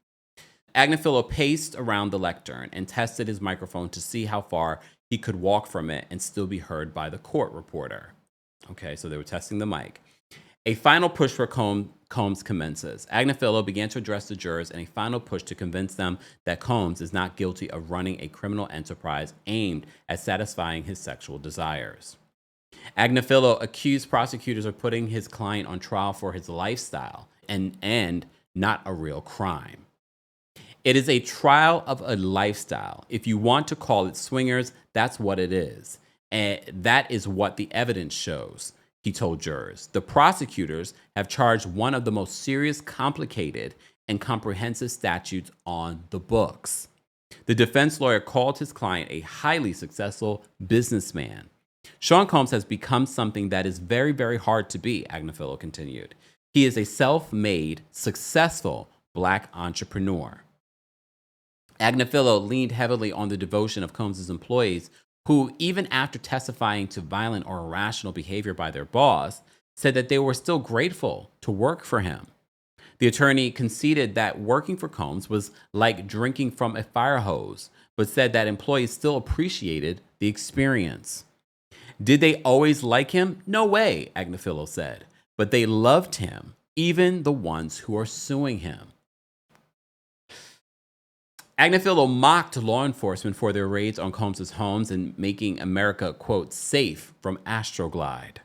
Speaker 1: Agnifilo paced around the lectern and tested his microphone to see how far he could walk from it and still be heard by the court reporter. Okay, so they were testing the mic. A final push for Combs commences. Agnifilo began to address the jurors in a final push to convince them that Combs is not guilty of running a criminal enterprise aimed at satisfying his sexual desires. Agnifilo accused prosecutors of putting his client on trial for his lifestyle and not a real crime. It is a trial of a lifestyle. If you want to call it swingers, that's what it is. And that is what the evidence shows, he told jurors. The prosecutors have charged one of the most serious, complicated, and comprehensive statutes on the books. The defense lawyer called his client a highly successful businessman. Sean Combs has become something that is very, very hard to be, Agnifilo continued. He is a self-made, successful Black entrepreneur. Agnifilo leaned heavily on the devotion of Combs' employees, who, even after testifying to violent or irrational behavior by their boss, said that they were still grateful to work for him. The attorney conceded that working for Combs was like drinking from a fire hose, but said that employees still appreciated the experience. Did they always like him? No way, Agnifilo said. But they loved him, even the ones who are suing him. Agnifilo mocked law enforcement for their raids on Combs' homes and making America, quote, safe from Astroglide.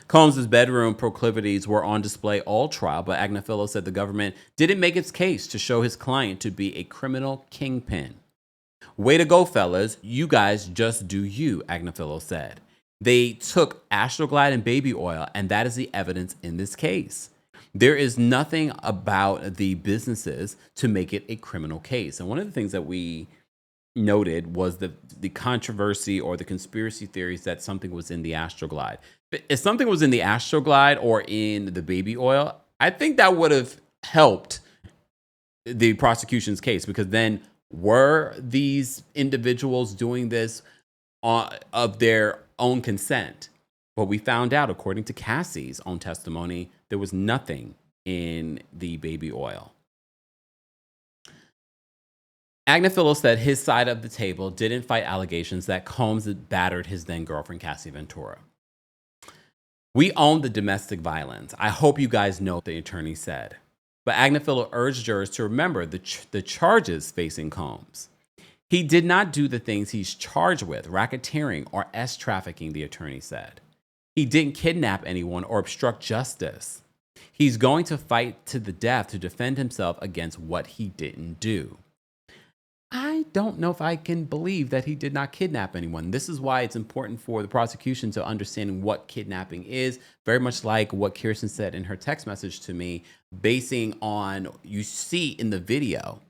Speaker 1: Combs' bedroom proclivities were on display all trial, but Agnifilo said the government didn't make its case to show his client to be a criminal kingpin. Way to go, fellas. You guys just do you, Agnifilo said. They took Astroglide and baby oil, and that is the evidence in this case. There is nothing about the businesses to make it a criminal case. And one of the things that we noted was the controversy or the conspiracy theories that something was in the Astroglide. If something was in the Astroglide or in the baby oil, I think that would have helped the prosecution's case, because then were these individuals doing this of their own consent. But we found out, according to Cassie's own testimony, there was nothing in the baby oil. Agnifilo said his side of the table didn't fight allegations that Combs had battered his then-girlfriend, Cassie Ventura. We own the domestic violence. I hope you guys know what the attorney said. But Agnifilo urged jurors to remember the charges facing Combs. He did not do the things he's charged with, racketeering or trafficking, the attorney said. He didn't kidnap anyone or obstruct justice. He's going to fight to the death to defend himself against what he didn't do. I don't know if I can believe that he did not kidnap anyone. This is why it's important for the prosecution to understand what kidnapping is, very much like what Kirsten said in her text message to me, basing on, you see in the video,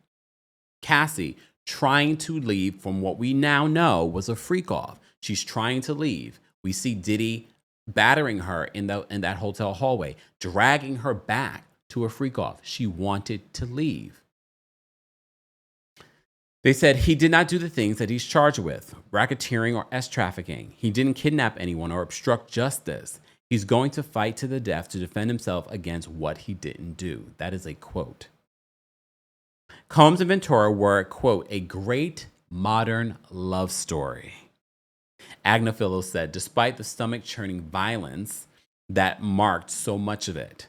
Speaker 1: Cassie trying to leave from what we now know was a freak off. She's trying to leave. We see Diddy battering her in that hotel hallway, dragging her back to a freak off. She wanted to leave. They said he did not do the things that he's charged with, racketeering or trafficking. He didn't kidnap anyone or obstruct justice. He's going to fight to the death to defend himself against what he didn't do. That is a quote. Combs and Ventura were, quote, a great modern love story. Agnifilo said, despite the stomach-churning violence that marked so much of it.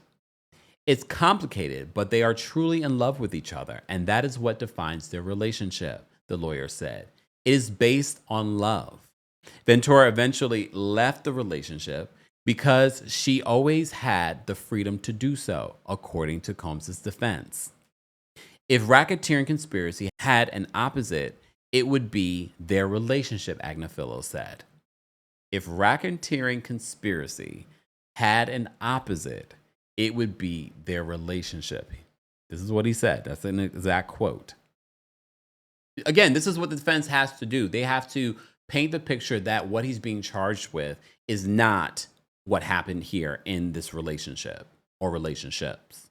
Speaker 1: It's complicated, but they are truly in love with each other, and that is what defines their relationship, the lawyer said. It is based on love. Ventura eventually left the relationship because she always had the freedom to do so, according to Combs' defense. If racketeering conspiracy had an opposite, it would be their relationship, Agnifilo said. If racketeering conspiracy had an opposite, it would be their relationship. This is what he said. That's an exact quote. Again, this is what the defense has to do. They have to paint the picture that what he's being charged with is not what happened here in this relationship or relationships.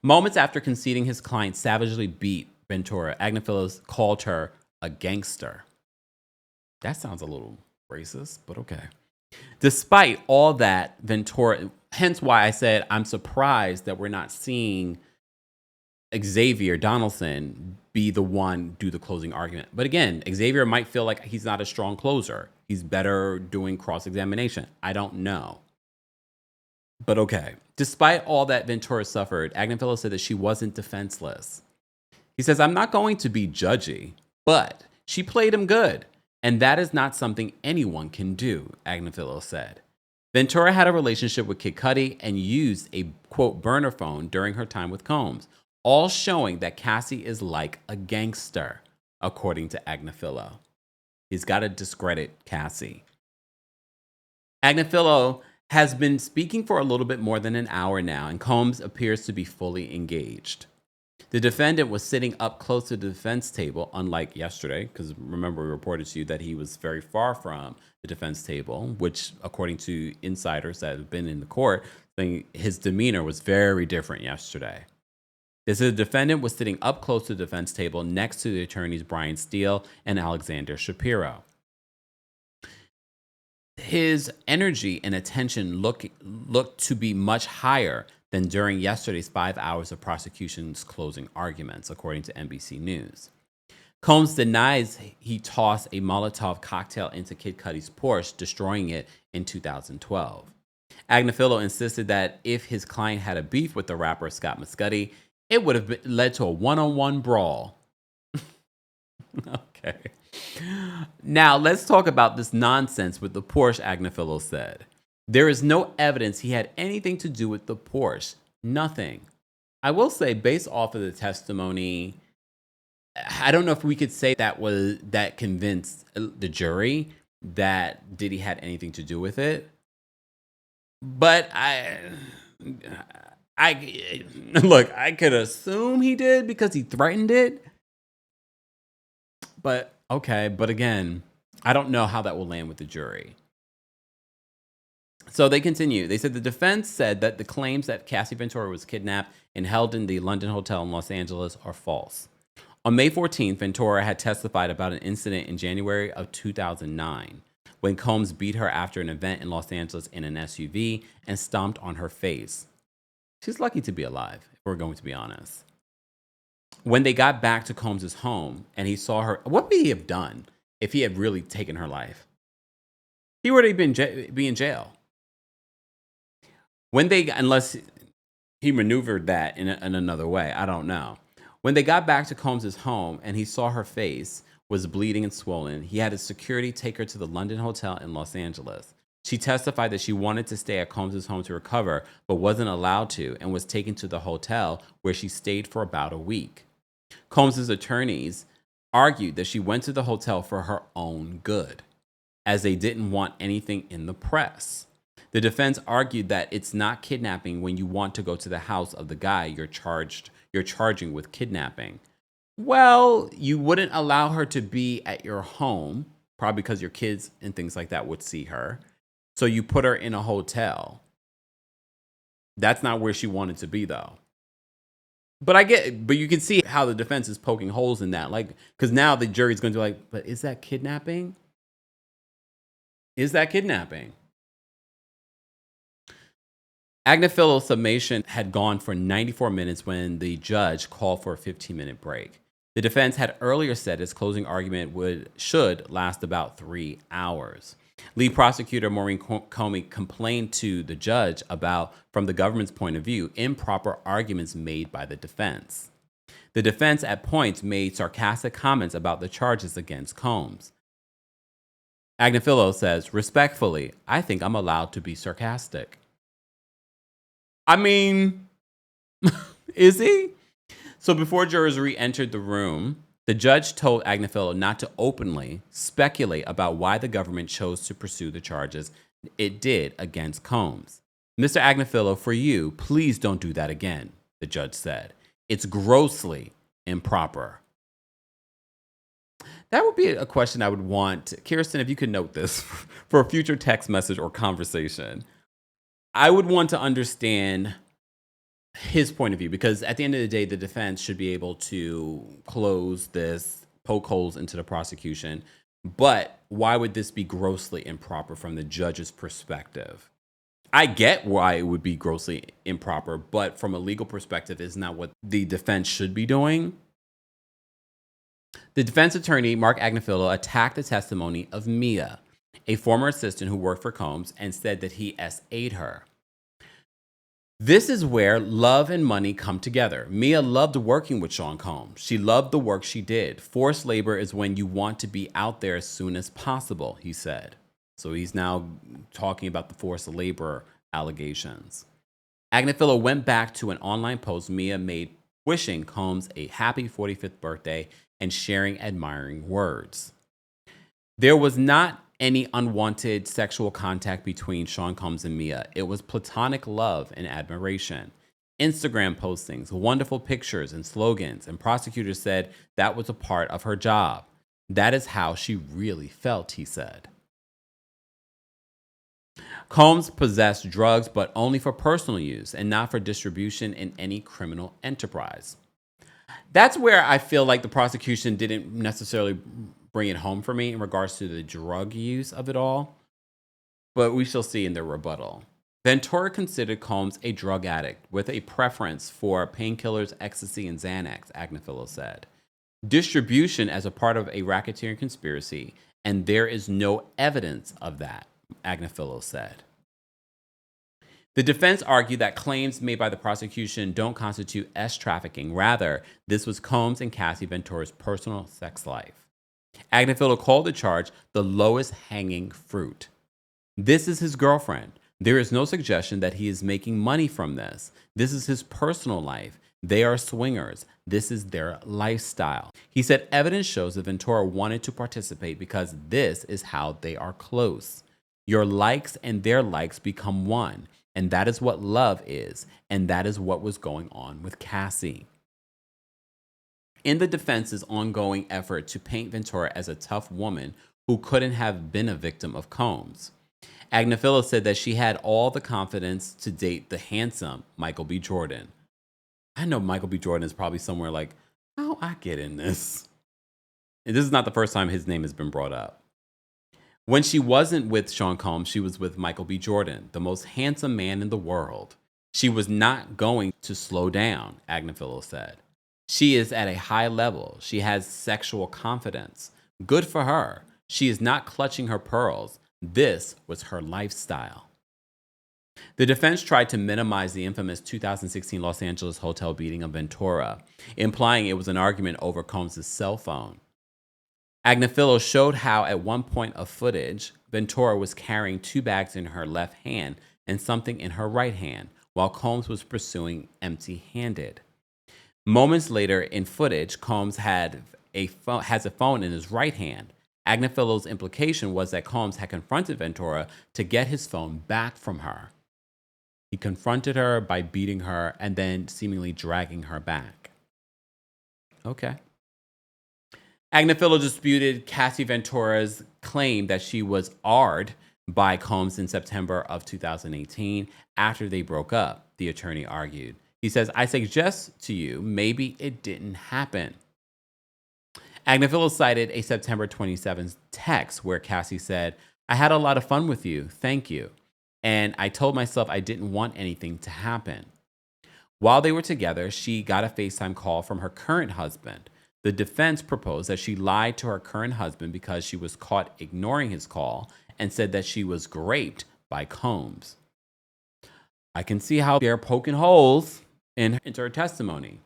Speaker 1: Moments after conceding his client savagely beat Ventura, Agnifilo called her a gangster. That sounds a little racist, but okay. Despite all that, Ventura, hence why I said I'm surprised that we're not seeing Xavier Donaldson be the one do the closing argument. But again, Xavier might feel like he's not a strong closer. He's better doing cross-examination. I don't know. But okay. Despite all that Ventura suffered, Agnifilo said that she wasn't defenseless. He says, I'm not going to be judgy, but she played him good. And that is not something anyone can do, Agnifilo said. Ventura had a relationship with Kid Cudi and used a, quote, burner phone during her time with Combs, all showing that Cassie is like a gangster, according to Agnifilo. He's got to discredit Cassie. Agnifilo has been speaking for a little bit more than an hour now, and Combs appears to be fully engaged. The defendant was sitting up close to the defense table, unlike yesterday, because remember, we reported to you that he was very far from the defense table, which, according to insiders that have been in the court, his demeanor was very different yesterday. The defendant was sitting up close to the defense table next to the attorneys Brian Steele and Alexander Shapiro. His energy and attention looked to be much higher than during yesterday's 5 hours of prosecution's closing arguments, according to NBC News. Combs denies he tossed a Molotov cocktail into Kid Cudi's Porsche, destroying it in 2012. Agnifilo insisted that if his client had a beef with the rapper Scott Muscudi, it would have led to a one-on-one brawl. Okay. Now, let's talk about this nonsense with the Porsche, Agnifilo said. There is no evidence he had anything to do with the Porsche. Nothing. I will say, based off of the testimony, I don't know if we could say that convinced the jury that Diddy had anything to do with it. But look, I could assume he did because he threatened it. But okay, but again, I don't know how that will land with the jury. So they continue. They said the defense said that the claims that Cassie Ventura was kidnapped and held in the London hotel in Los Angeles are false. On May 14th, Ventura had testified about an incident in January of 2009 when Combs beat her after an event in Los Angeles in an SUV and stomped on her face. She's lucky to be alive, if we're going to be honest. When they got back to Combs' home and he saw her, what would he have done if he had really taken her life? He would have be in jail. Unless he maneuvered that in another way, I don't know. When they got back to Combs' home and he saw her face was bleeding and swollen, he had his security take her to the London Hotel in Los Angeles. She testified that she wanted to stay at Combs' home to recover, but wasn't allowed to and was taken to the hotel where she stayed for about a week. Combs' attorneys argued that she went to the hotel for her own good, as they didn't want anything in the press. The defense argued that it's not kidnapping when you want to go to the house of the guy you're charging with kidnapping. Well, you wouldn't allow her to be at your home, probably because your kids and things like that would see her. So you put her in a hotel. That's not where she wanted to be, though. But you can see how the defense is poking holes in that. Like, because now the jury's going to be like, but is that kidnapping? Is that kidnapping? Agnifil's summation had gone for 94 minutes when the judge called for a 15-minute break. The defense had earlier said its closing argument should last about 3 hours. Lead prosecutor Maureen Comey complained to the judge about, from the government's point of view, improper arguments made by the defense. The defense at points made sarcastic comments about the charges against Combs. Agnifilo says, respectfully, I think I'm allowed to be sarcastic. I mean, is he? So before jurors re-entered the room, the judge told Agnifilo not to openly speculate about why the government chose to pursue the charges it did against Combs. Mr. Agnifilo, for you, please don't do that again, the judge said. It's grossly improper. That would be a question I would want. Kirsten, if you could note this for a future text message or conversation. I would want to understand his point of view, because at the end of the day, the defense should be able to close this, poke holes into the prosecution. But why would this be grossly improper from the judge's perspective? I get why it would be grossly improper, but from a legal perspective, isn't that what the defense should be doing? The defense attorney, Mark Agnifilo, attacked the testimony of Mia, a former assistant who worked for Combs, and said that he SA'd her. This is where love and money come together. Mia loved working with Sean Combs. She loved the work she did. Forced labor is when you want to be out there as soon as possible, he said. So he's now talking about the forced labor allegations. Agnifilo went back to an online post Mia made wishing Combs a happy 45th birthday and sharing admiring words. There was not any unwanted sexual contact between Sean Combs and Mia. It was platonic love and admiration. Instagram postings, wonderful pictures and slogans, and prosecutors said that was a part of her job. That is how she really felt, he said. Combs possessed drugs, but only for personal use and not for distribution in any criminal enterprise. That's where I feel like the prosecution didn't necessarily bring it home for me in regards to the drug use of it all, but we shall see in their rebuttal. Ventura considered Combs a drug addict with a preference for painkillers, ecstasy, and Xanax, Agnifilo said. Distribution as a part of a racketeering conspiracy, and there is no evidence of that, Agnifilo said. The defense argued that claims made by the prosecution don't constitute trafficking. Rather, this was Combs and Cassie Ventura's personal sex life. Agnifilo called the charge the lowest hanging fruit. This is his girlfriend. There is no suggestion that he is making money from this. This is his personal life. They are swingers. This is their lifestyle. He said evidence shows that Ventura wanted to participate because this is how they are close. Your likes and their likes become one, and that is what love is, and that is what was going on with Cassie. In the defense's ongoing effort to paint Ventura as a tough woman who couldn't have been a victim of Combs, Agnifilo said that she had all the confidence to date the handsome Michael B. Jordan. I know Michael B. Jordan is probably somewhere like, how I get in this? And this is not the first time his name has been brought up. When she wasn't with Sean Combs, she was with Michael B. Jordan, the most handsome man in the world. She was not going to slow down, Agnifilo said. She is at a high level. She has sexual confidence. Good for her. She is not clutching her pearls. This was her lifestyle. The defense tried to minimize the infamous 2016 Los Angeles hotel beating of Ventura, implying it was an argument over Combs' cell phone. Agnifilo showed how at one point of footage, Ventura was carrying 2 bags in her left hand and something in her right hand, while Combs was pursuing empty-handed. Moments later in footage, Combs has a phone in his right hand. Agnifilo's implication was that Combs had confronted Ventura to get his phone back from her. He confronted her by beating her and then seemingly dragging her back. Okay. Agnifilo disputed Cassie Ventura's claim that she was AR'd by Combs in September of 2018 after they broke up, the attorney argued. He says, I suggest to you, maybe it didn't happen. Agnifilo cited a September 27th text where Cassie said, I had a lot of fun with you, thank you. And I told myself I didn't want anything to happen. While they were together, she got a FaceTime call from her current husband. The defense proposed that she lied to her current husband because she was caught ignoring his call and said that she was raped by Combs. I can see how they're poking holes into her testimony.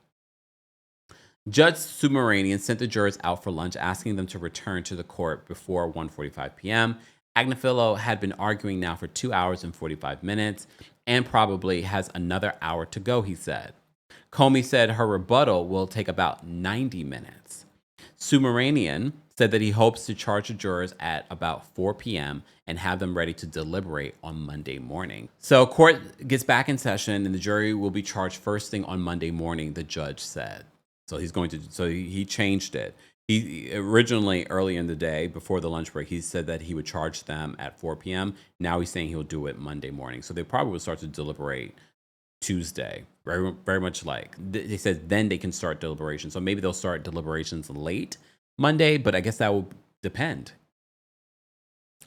Speaker 1: Judge Subramanian sent the jurors out for lunch, asking them to return to the court before 1:45 p.m. Agnifilo had been arguing now for 2 hours and 45 minutes and probably has another hour to go, he said. Comey said her rebuttal will take about 90 minutes. Subramanian said that he hopes to charge the jurors at about 4 p.m. and have them ready to deliberate on Monday morning. So court gets back in session and the jury will be charged first thing on Monday morning, the judge said. So he changed it. He originally, early in the day, before the lunch break, he said that he would charge them at 4 p.m. Now he's saying he'll do it Monday morning. So they probably will start to deliberate Tuesday, very, very much like. They said then they can start deliberations. So maybe they'll start deliberations late Monday, but I guess that will depend.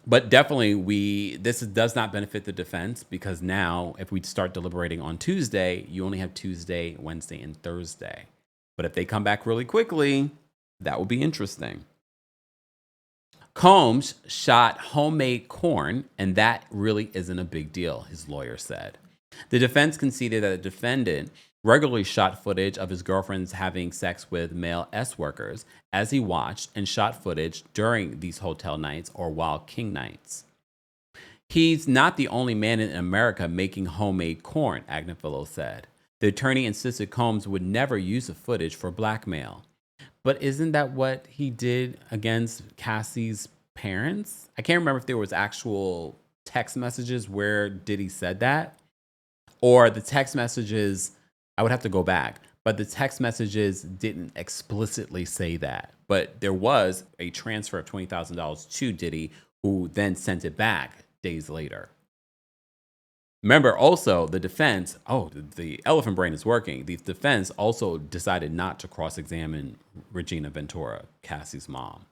Speaker 1: But definitely, this does not benefit the defense because now if we start deliberating on Tuesday, you only have Tuesday, Wednesday, and Thursday. But if they come back really quickly, that will be interesting. Combs shot homemade corn, and that really isn't a big deal, his lawyer said. The defense conceded that the defendant regularly shot footage of his girlfriends having sex with male S-workers as he watched and shot footage during these hotel nights or while king nights. He's not the only man in America making homemade corn, Agnifilo said. The attorney insisted Combs would never use the footage for blackmail. But isn't that what he did against Cassie's parents? I can't remember if there was actual text messages where Diddy said that. Or the text messages, I would have to go back. But the text messages didn't explicitly say that. But there was a transfer of $20,000 to Diddy, who then sent it back days later. Remember, also, the defense, the elephant brain is working. The defense also decided not to cross-examine Regina Ventura, Cassie's mom.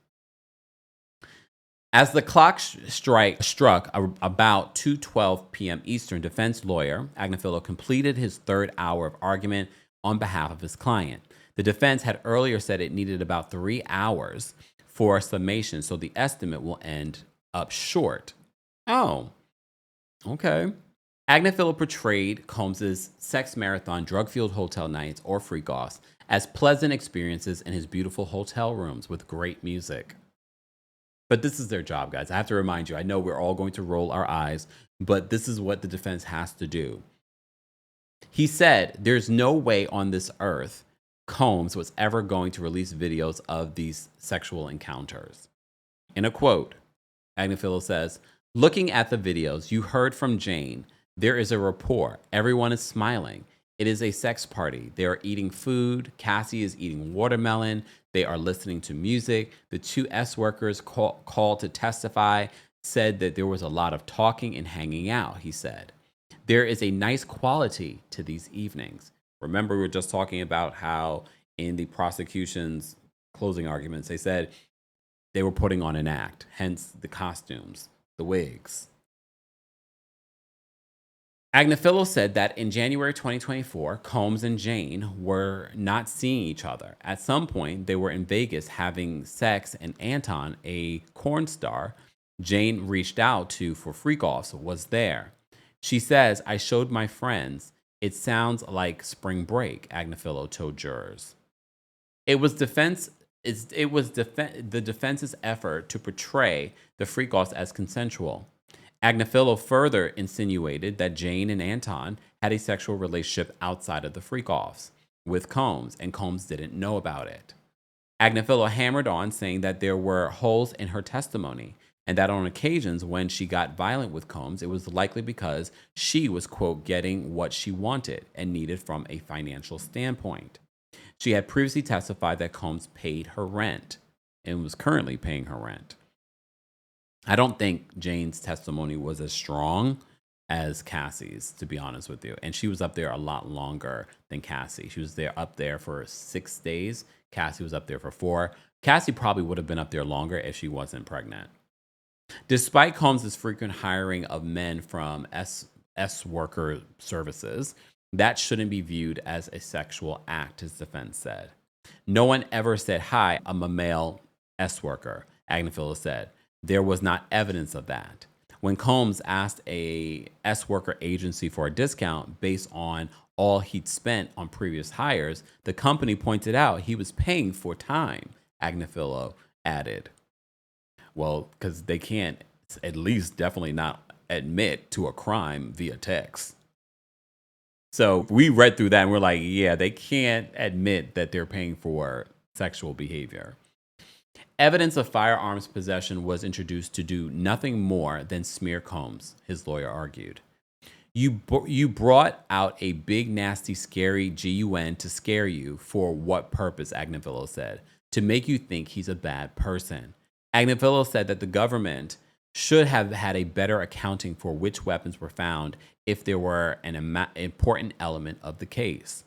Speaker 1: As the clock struck about 2:12 p.m. Eastern, defense lawyer Agnifilo completed his third hour of argument on behalf of his client. The defense had earlier said it needed about 3 hours for a summation, so the estimate will end up short. Oh, okay. Agnifilo portrayed Combs' sex marathon, drug-fueled hotel nights, or freak-offs as pleasant experiences in his beautiful hotel rooms with great music. But this is their job, guys. I have to remind you, I know we're all going to roll our eyes, but this is what the defense has to do. He said there's no way on this earth Combs was ever going to release videos of these sexual encounters. In a quote, Agnifilo says, "Looking at the videos, you heard from Jane. There is a rapport. Everyone is smiling. It is a sex party. They are eating food. Cassie is eating watermelon. They are listening to music. The 2 S-workers called to testify said that there was a lot of talking and hanging out," he said. "There is a nice quality to these evenings." Remember, we were just talking about how in the prosecution's closing arguments. They said they were putting on an act, hence the costumes, the wigs. Agnifilo said that in January 2024, Combs and Jane were not seeing each other. At some point, they were in Vegas having sex, and Anton, a corn star Jane reached out to for freak-offs, was there. She says, "I showed my friends. It sounds like spring break," Agnifilo told jurors. It was the defense's effort to portray the freak-offs as consensual. Agnifilo further insinuated that Jane and Anton had a sexual relationship outside of the freak-offs with Combs, and Combs didn't know about it. Agnifilo hammered on, saying that there were holes in her testimony, and that on occasions when she got violent with Combs, it was likely because she was, quote, getting what she wanted and needed from a financial standpoint. She had previously testified that Combs paid her rent and was currently paying her rent. I don't think Jane's testimony was as strong as Cassie's, to be honest with you. And she was up there a lot longer than Cassie. She was up there for 6 days. Cassie was up there for 4. Cassie probably would have been up there longer if she wasn't pregnant. Despite Combs' frequent hiring of men from S worker services, that shouldn't be viewed as a sexual act, his defense said. "No one ever said, 'Hi, I'm a male S worker,' Agnifilo said. There was not evidence of that. When Combs asked a S worker agency for a discount based on all he'd spent on previous hires, the company pointed out he was paying for time," Agnifilo added. Well, because they can't, at least definitely not admit to a crime via text. So we read through that and we're like, yeah, they can't admit that they're paying for sexual behavior. Evidence of firearms possession was introduced to do nothing more than smear Combs, his lawyer argued. You brought out a big, nasty, scary GUN to scare you. For what purpose, Agnifilo said? To make you think he's a bad person. Agnifilo said that the government should have had a better accounting for which weapons were found if there were an important element of the case.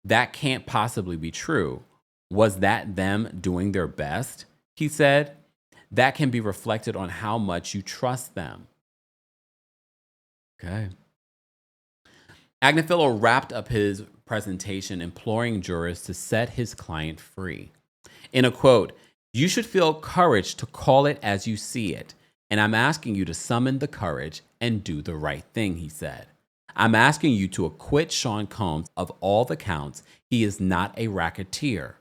Speaker 1: That can't possibly be true. Was that them doing their best? He said. That can be reflected on how much you trust them. Okay. Agnifilo wrapped up his presentation imploring jurors to set his client free. In a quote, "You should feel courage to call it as you see it, and I'm asking you to summon the courage and do the right thing," he said. "I'm asking you to acquit Sean Combs of all the counts. He is not a racketeer.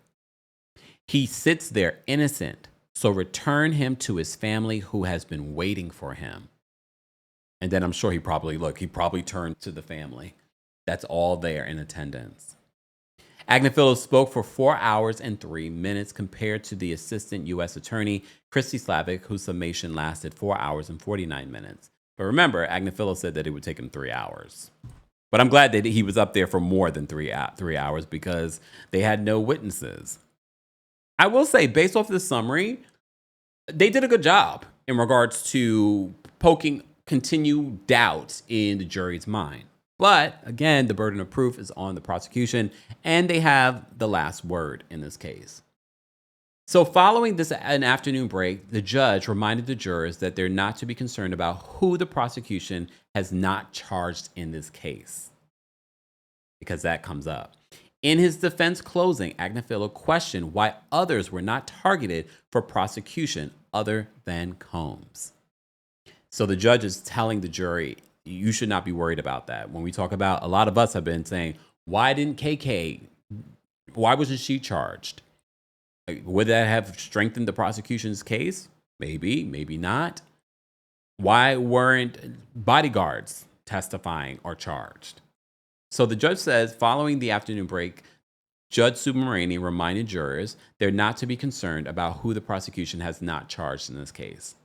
Speaker 1: He sits there innocent, so return him to his family who has been waiting for him." And then I'm sure he probably turned to the family. That's all there in attendance. Agnifilo spoke for 4 hours and 3 minutes compared to the assistant U.S. attorney, Christy Slavic, whose summation lasted 4 hours and 49 minutes. But remember, Agnifilo said that it would take him 3 hours. But I'm glad that he was up there for more than 3 hours because they had no witnesses. I will say, based off this summary, they did a good job in regards to poking continued doubts in the jury's mind. But again, the burden of proof is on the prosecution, and they have the last word in this case. So following an afternoon break, the judge reminded the jurors that they're not to be concerned about who the prosecution has not charged in this case, because that comes up. In his defense closing, Agnifilo questioned why others were not targeted for prosecution other than Combs. So the judge is telling the jury, you should not be worried about that. When we talk about, a lot of us have been saying, why wasn't she charged? Would that have strengthened the prosecution's case? Maybe, maybe not. Why weren't bodyguards testifying or charged? So the judge says, following the afternoon break, Judge Submarani reminded jurors they're not to be concerned about who the prosecution has not charged in this case.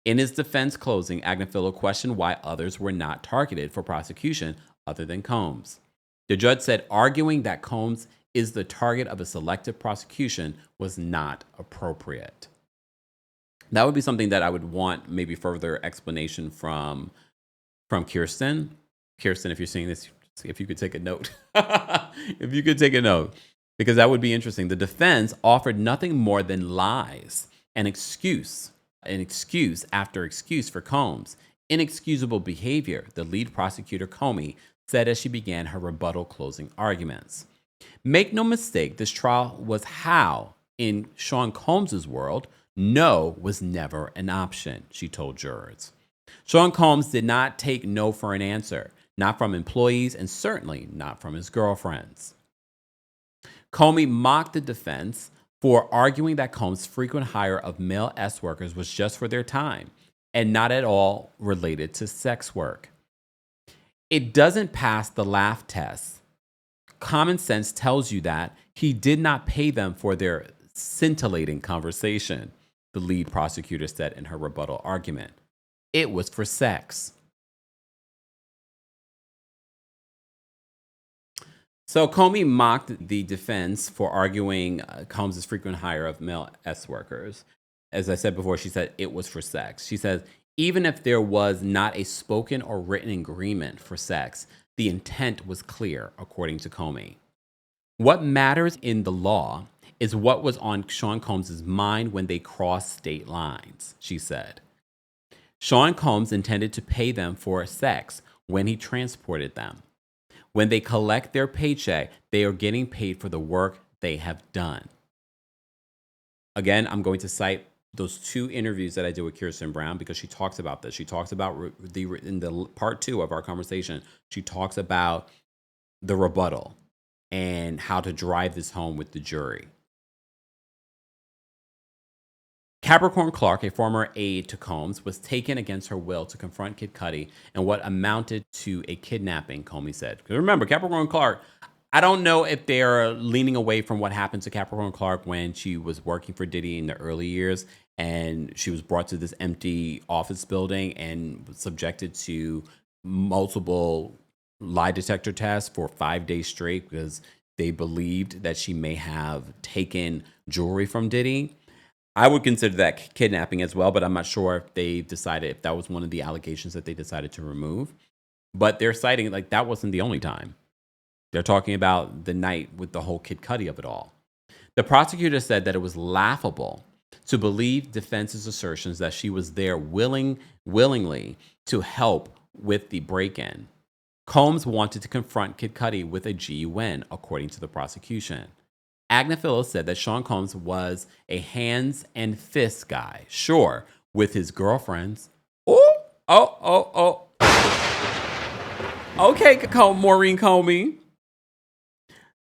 Speaker 1: In his defense closing, Agnifilo questioned why others were not targeted for prosecution other than Combs. The judge said arguing that Combs is the target of a selective prosecution was not appropriate. That would be something that I would want maybe further explanation from Kirsten. Kirsten, if you're seeing this, if you could take a note. If you could take a note. Because that would be interesting. The defense offered nothing more than lies and excuse after excuse for Combs. Inexcusable behavior, the lead prosecutor, Comey, said as she began her rebuttal closing arguments. Make no mistake, this trial was how, in Sean Combs' world, no was never an option, she told jurors. Sean Combs did not take no for an answer, not from employees and certainly not from his girlfriends. Comey mocked the defense for arguing that Combs' frequent hire of male S workers was just for their time and not at all related to sex work. It doesn't pass the laugh test. Common sense tells you that he did not pay them for their scintillating conversation, the lead prosecutor said in her rebuttal argument. It was for sex. So Comey mocked the defense for arguing Combs' frequent hire of male S workers. As I said before, she said it was for sex. She says, even if there was not a spoken or written agreement for sex, the intent was clear, according to Comey. What matters in the law is what was on Sean Combs' mind when they crossed state lines, she said. Sean Combs intended to pay them for sex when he transported them. When they collect their paycheck, they are getting paid for the work they have done. Again, I'm going to cite those two interviews that I did with Kirsten Brown because she talks about this. She talks about in the part 2 of our conversation, she talks about the rebuttal and how to drive this home with the jury. Capricorn Clark, a former aide to Combs, was taken against her will to confront Kid Cudi in what amounted to a kidnapping, Comey said. Because remember, Capricorn Clark, I don't know if they're leaning away from what happened to Capricorn Clark when she was working for Diddy in the early years, and she was brought to this empty office building and subjected to multiple lie detector tests for 5 days straight because they believed that she may have taken jewelry from Diddy. I would consider that kidnapping as well, but I'm not sure if they decided if that was one of the allegations that they decided to remove. But they're citing like that wasn't the only time. They're talking about the night with the whole Kid Cudi of it all. The prosecutor said that it was laughable to believe defense's assertions that she was there willingly to help with the break-in. Combs wanted to confront Kid Cudi with a GUN, according to the prosecution. Agnifilo said that Sean Combs was a hands and fists guy, sure, with his girlfriends. Oh. Okay, Maureen Comey.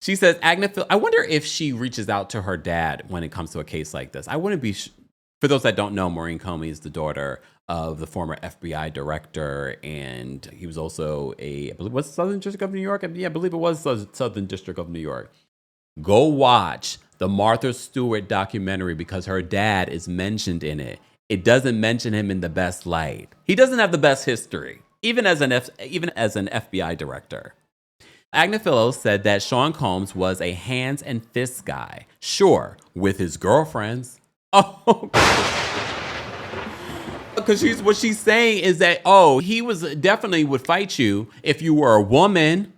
Speaker 1: She says, Agnifilo, I wonder if she reaches out to her dad when it comes to a case like this. I wouldn't be, for those that don't know, Maureen Comey is the daughter of the former FBI director, and he was also I believe, was it Southern District of New York? Yeah, I believe it was Southern District of New York. Go watch the Martha Stewart documentary because her dad is mentioned in it. It doesn't mention him in the best light. He doesn't have the best history, even as an FBI director. Agnifilo said that Sean Combs was a hands and fists guy, sure, with his girlfriends. Oh, because what she's saying is that, he was definitely would fight you if you were a woman.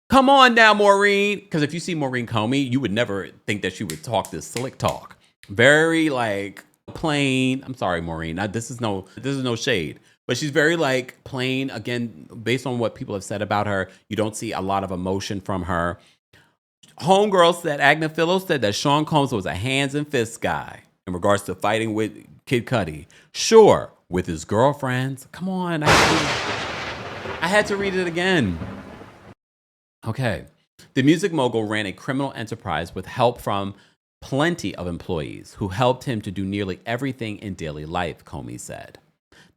Speaker 1: Come on now, Maureen. Because if you see Maureen Comey, you would never think that she would talk this slick talk. Very plain. I'm sorry, Maureen. This is no shade. But she's very plain. Again, based on what people have said about her, you don't see a lot of emotion from her. Homegirl said, Agnifilo said that Sean Combs was a hands and fists guy in regards to fighting with Kid Cudi. Sure, with his girlfriends. Come on. I had to read it again. Okay. The music mogul ran a criminal enterprise with help from plenty of employees who helped him to do nearly everything in daily life, Comey said.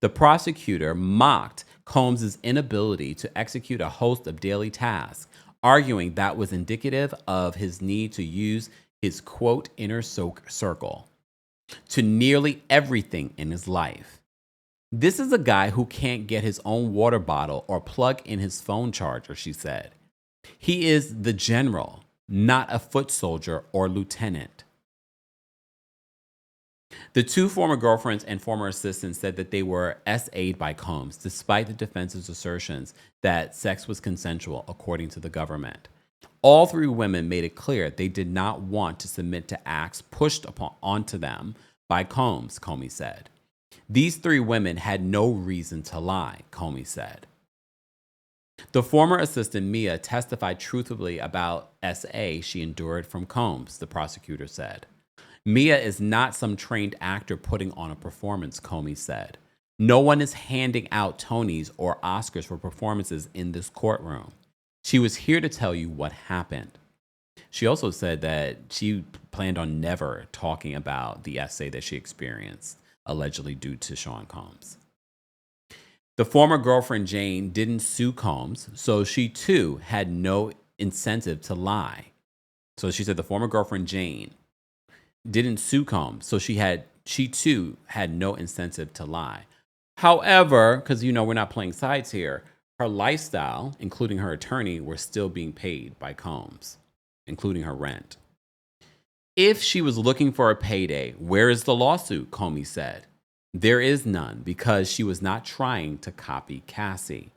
Speaker 1: The prosecutor mocked Combs' inability to execute a host of daily tasks, arguing that was indicative of his need to use his, quote, inner circle to nearly everything in his life. This is a guy who can't get his own water bottle or plug in his phone charger, she said. He is the general, not a foot soldier or lieutenant. The two former girlfriends and former assistants said that they were SA'd by Combs, despite the defense's assertions that sex was consensual, according to the government. All three women made it clear they did not want to submit to acts pushed onto them by Combs, Comey said. These three women had no reason to lie, Comey said. The former assistant Mia testified truthfully about SA she endured from Combs, the prosecutor said. Mia is not some trained actor putting on a performance, Comey said. No one is handing out Tonys or Oscars for performances in this courtroom. She was here to tell you what happened. She also said that she planned on never talking about the essay that she experienced, allegedly due to Sean Combs. The former girlfriend, Jane, didn't sue Combs, so she too had no incentive to lie. So she said the former girlfriend, Jane, didn't sue Combs, so she too had no incentive to lie. However, because we're not playing sides here, her lifestyle, including her attorney, were still being paid by Combs, including her rent. If she was looking for a payday, where is the lawsuit? Comey said. There is none because she was not trying to copy Cassie.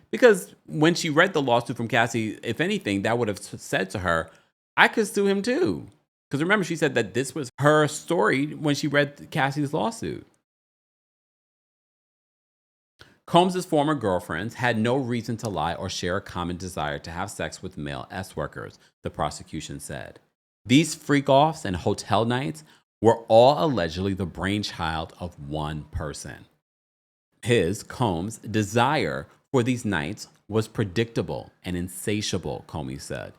Speaker 1: Because when she read the lawsuit from Cassie, if anything, that would have said to her, I could sue him too. Because remember, she said that this was her story when she read Cassie's lawsuit. Combs' former girlfriends had no reason to lie or share a common desire to have sex with male S-workers, the prosecution said. These freak-offs and hotel nights were all allegedly the brainchild of one person. Combs' desire for these nights was predictable and insatiable, Comey said.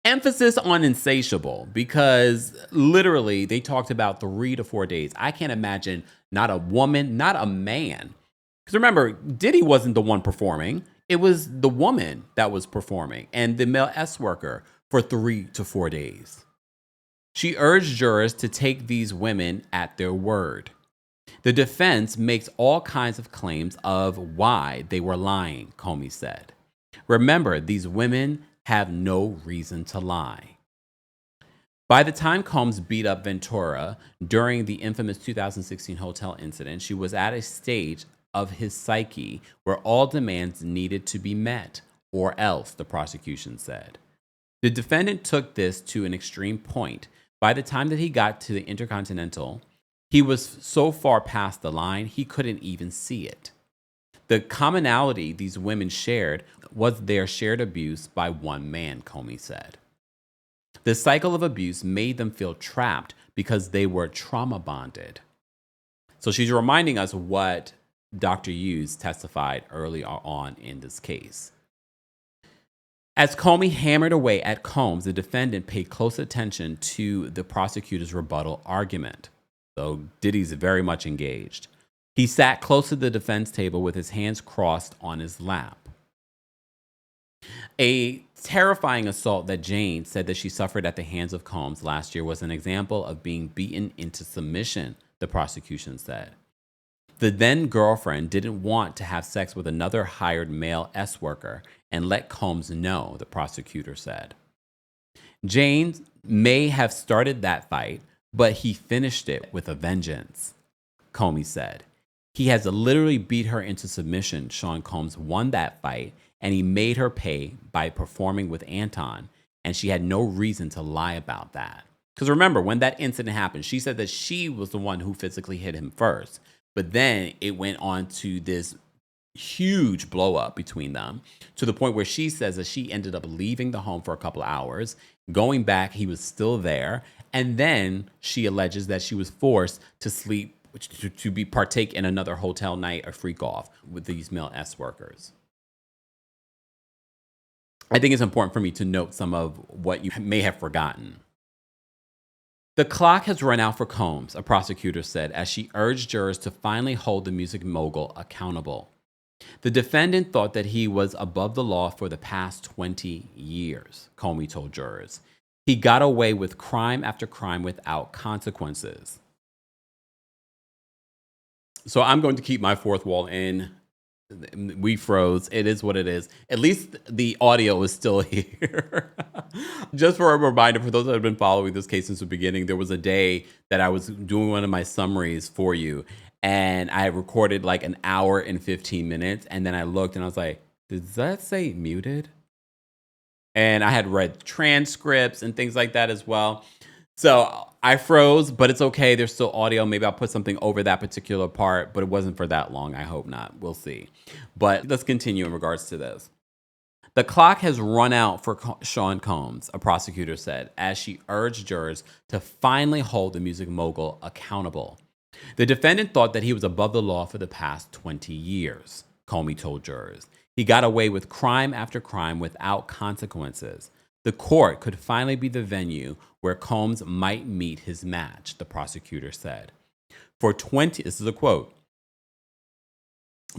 Speaker 1: Emphasis on insatiable because literally they talked about 3 to 4 days. I can't imagine not a woman, not a man. Because remember, Diddy wasn't the one performing. It was the woman that was performing and the male S-worker for 3 to 4 days. She urged jurors to take these women at their word. The defense makes all kinds of claims of why they were lying, Comey said. Remember, these women have no reason to lie. By the time Combs beat up Ventura during the infamous 2016 hotel incident, she was at a stage of his psyche where all demands needed to be met, or else, the prosecution said. The defendant took this to an extreme point. By the time that he got to the Intercontinental, he was so far past the line, he couldn't even see it. The commonality these women shared was their shared abuse by one man, Comey said. The cycle of abuse made them feel trapped because they were trauma bonded. So she's reminding us what Dr. Hughes testified early on in this case. As Comey hammered away at Combs, the defendant paid close attention to the prosecutor's rebuttal argument, though Diddy's very much engaged. He sat close to the defense table with his hands crossed on his lap. A terrifying assault that Jane said that she suffered at the hands of Combs last year was an example of being beaten into submission, the prosecution said. The then girlfriend didn't want to have sex with another hired male S-worker and let Combs know, the prosecutor said. Jane may have started that fight, but he finished it with a vengeance, Comey said. He has literally beat her into submission. Sean Combs won that fight, and he made her pay by performing with Anton, and she had no reason to lie about that. Because remember, when that incident happened, she said that she was the one who physically hit him first. But then it went on to this huge blow up between them to the point where she says that she ended up leaving the home for a couple of hours, going back, he was still there. And then she alleges that she was forced to sleep, to be partake in another hotel night, a freak off with these male S-workers. I think it's important for me to note some of what you may have forgotten. The clock has run out for Combs, a prosecutor said, as she urged jurors to finally hold the music mogul accountable. The defendant thought that he was above the law for the past 20 years, Comey told jurors. He got away with crime after crime without consequences. So I'm going to keep my fourth wall in. We froze. It is what it is. At least the audio is still here. Just for a reminder, for those that have been following this case since the beginning, there was a day that I was doing one of my summaries for you, and I recorded like an hour and 15 minutes, and then I looked and I was like, does that say muted? And I had read transcripts and things like that as well. So I froze, but it's okay. There's still audio. Maybe I'll put something over that particular part, but it wasn't for that long. I hope not. We'll see. But let's continue in regards to this. The clock has run out for Sean Combs, a prosecutor said, as she urged jurors to finally hold the music mogul accountable. The defendant thought that he was above the law for the past 20 years, Comey told jurors. He got away with crime after crime without consequences. The court could finally be the venue where Combs might meet his match, the prosecutor said. This is a quote.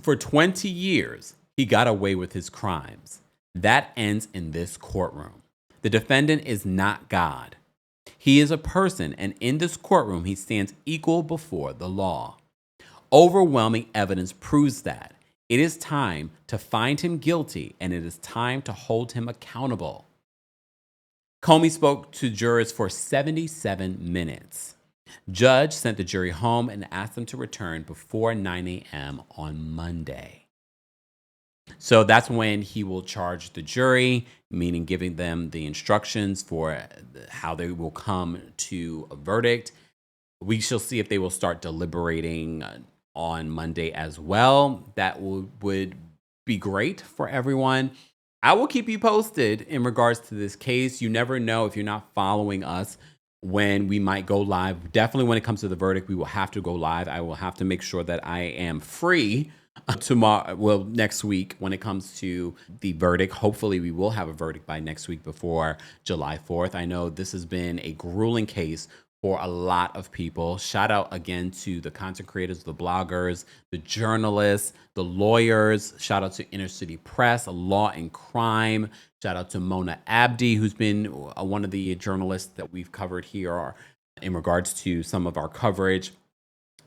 Speaker 1: For 20 years, he got away with his crimes. That ends in this courtroom. The defendant is not God. He is a person, and in this courtroom, he stands equal before the law. Overwhelming evidence proves that. It is time to find him guilty, and it is time to hold him accountable. Comey spoke to jurors for 77 minutes. Judge sent the jury home and asked them to return before 9 a.m. on Monday. So that's when he will charge the jury, meaning giving them the instructions for how they will come to a verdict. We shall see if they will start deliberating on Monday as well. That would be great for everyone. I will keep you posted in regards to this case. You never know if you're not following us when we might go live. Definitely when it comes to the verdict, we will have to go live. I will have to make sure that I am free next week when it comes to the verdict. Hopefully we will have a verdict by next week before July 4th. I know this has been a grueling case for a lot of people. Shout out again to the content creators, the bloggers, the journalists, the lawyers. Shout out to Inner City Press, Law and Crime. Shout out to Mona Abdi, who's been one of the journalists that we've covered here in regards to some of our coverage.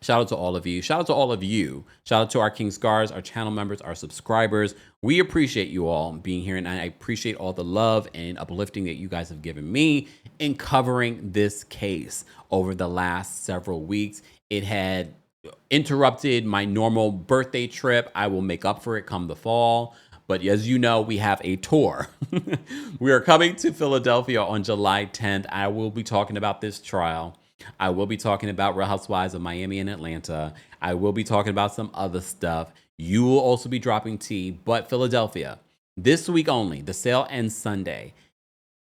Speaker 1: Shout out to all of you. Shout out to all of you. Shout out to our King Scars, our channel members, our subscribers. We appreciate you all being here, and I appreciate all the love and uplifting that you guys have given me in covering this case over the last several weeks. It had interrupted my normal birthday trip. I will make up for it come the fall. But as you know, we have a tour. We are coming to Philadelphia on July 10th. I will be talking about this trial. I will be talking about Real Housewives of Miami and Atlanta. I will be talking about some other stuff. You will also be dropping tea, but Philadelphia, this week only, the sale ends Sunday.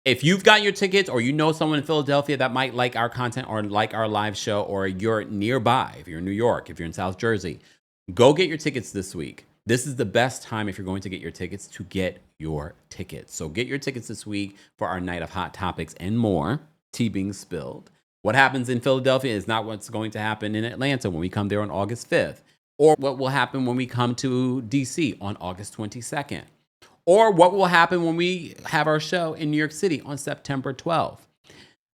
Speaker 1: If you've got your tickets or you know someone in Philadelphia that might like our content or like our live show, or you're nearby, if you're in New York, if you're in South Jersey, go get your tickets this week. This is the best time if you're going to get your tickets to get your tickets. So get your tickets this week for our night of hot topics and more, tea being spilled. What happens in Philadelphia is not what's going to happen in Atlanta when we come there on August 5th, or what will happen when we come to DC on August 22nd, or what will happen when we have our show in New York City on September 12th.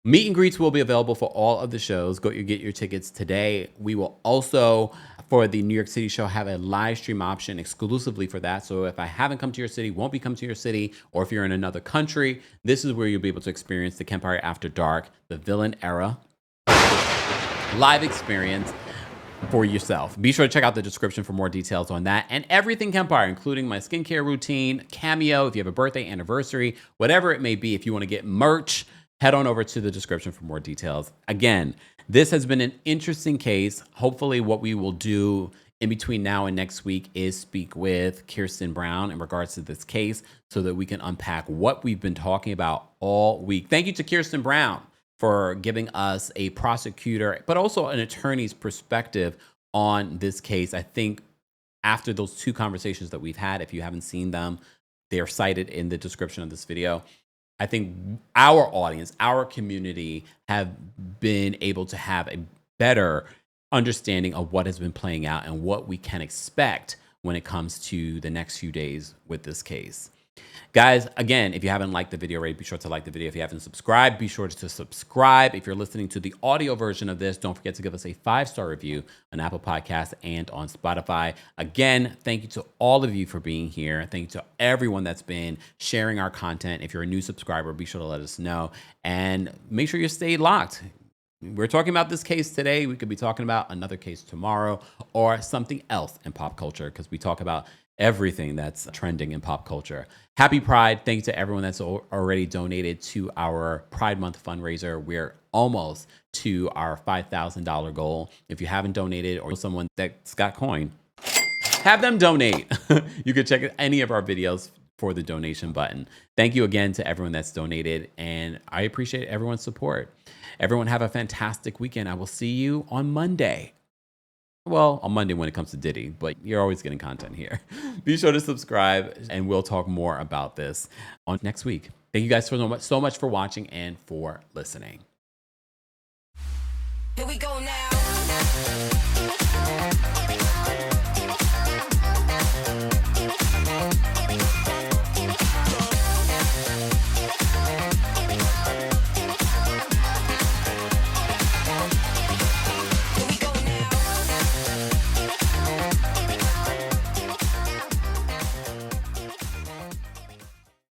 Speaker 1: Meet and greets will be available for all of the shows. Go get your tickets today. We will also, for the New York City show, have a live stream option exclusively for that. So if I haven't come to your city, won't be come to your city, or if you're in another country, this is where you'll be able to experience the Kempire After Dark, the villain era live experience for yourself. Be sure to check out the description for more details on that and everything Kempire, including my skincare routine, CAMEO, if you have a birthday, anniversary, whatever it may be. If you want to get merch, head on over to the description for more details. Again, this has been an interesting case. Hopefully what we will do in between now and next week is speak with Kirsten Brown in regards to this case so that we can unpack what we've been talking about all week. Thank you to Kirsten Brown for giving us a prosecutor, but also an attorney's perspective on this case. I think after those two conversations that we've had, if you haven't seen them, they're cited in the description of this video. I think our audience, our community have been able to have a better understanding of what has been playing out and what we can expect when it comes to the next few days with this case. Guys, again, if you haven't liked the video already, be sure to like the video. If you haven't subscribed, be sure to subscribe. If you're listening to the audio version of this, don't forget to give us a 5-star review on Apple Podcasts and on Spotify. Again, thank you to all of you for being here. Thank you to everyone that's been sharing our content. If you're a new subscriber, be sure to let us know and make sure you stay locked. We're talking about this case today. We could be talking about another case tomorrow or something else in pop culture because we talk about everything that's trending in pop culture. Happy Pride. Thank you to everyone that's already donated to our Pride Month fundraiser. We're almost to our $5,000 goal. If you haven't donated or someone that's got coin, have them donate. You can check any of our videos for the donation button. Thank you again to everyone that's donated, and I appreciate everyone's support. Everyone have a fantastic weekend. I will see you on Monday. Well, on Monday when it comes to Diddy, but you're always getting content here. Be sure to subscribe, and we'll talk more about this on next week. Thank you guys so much for watching and for listening.
Speaker 6: Here we go now.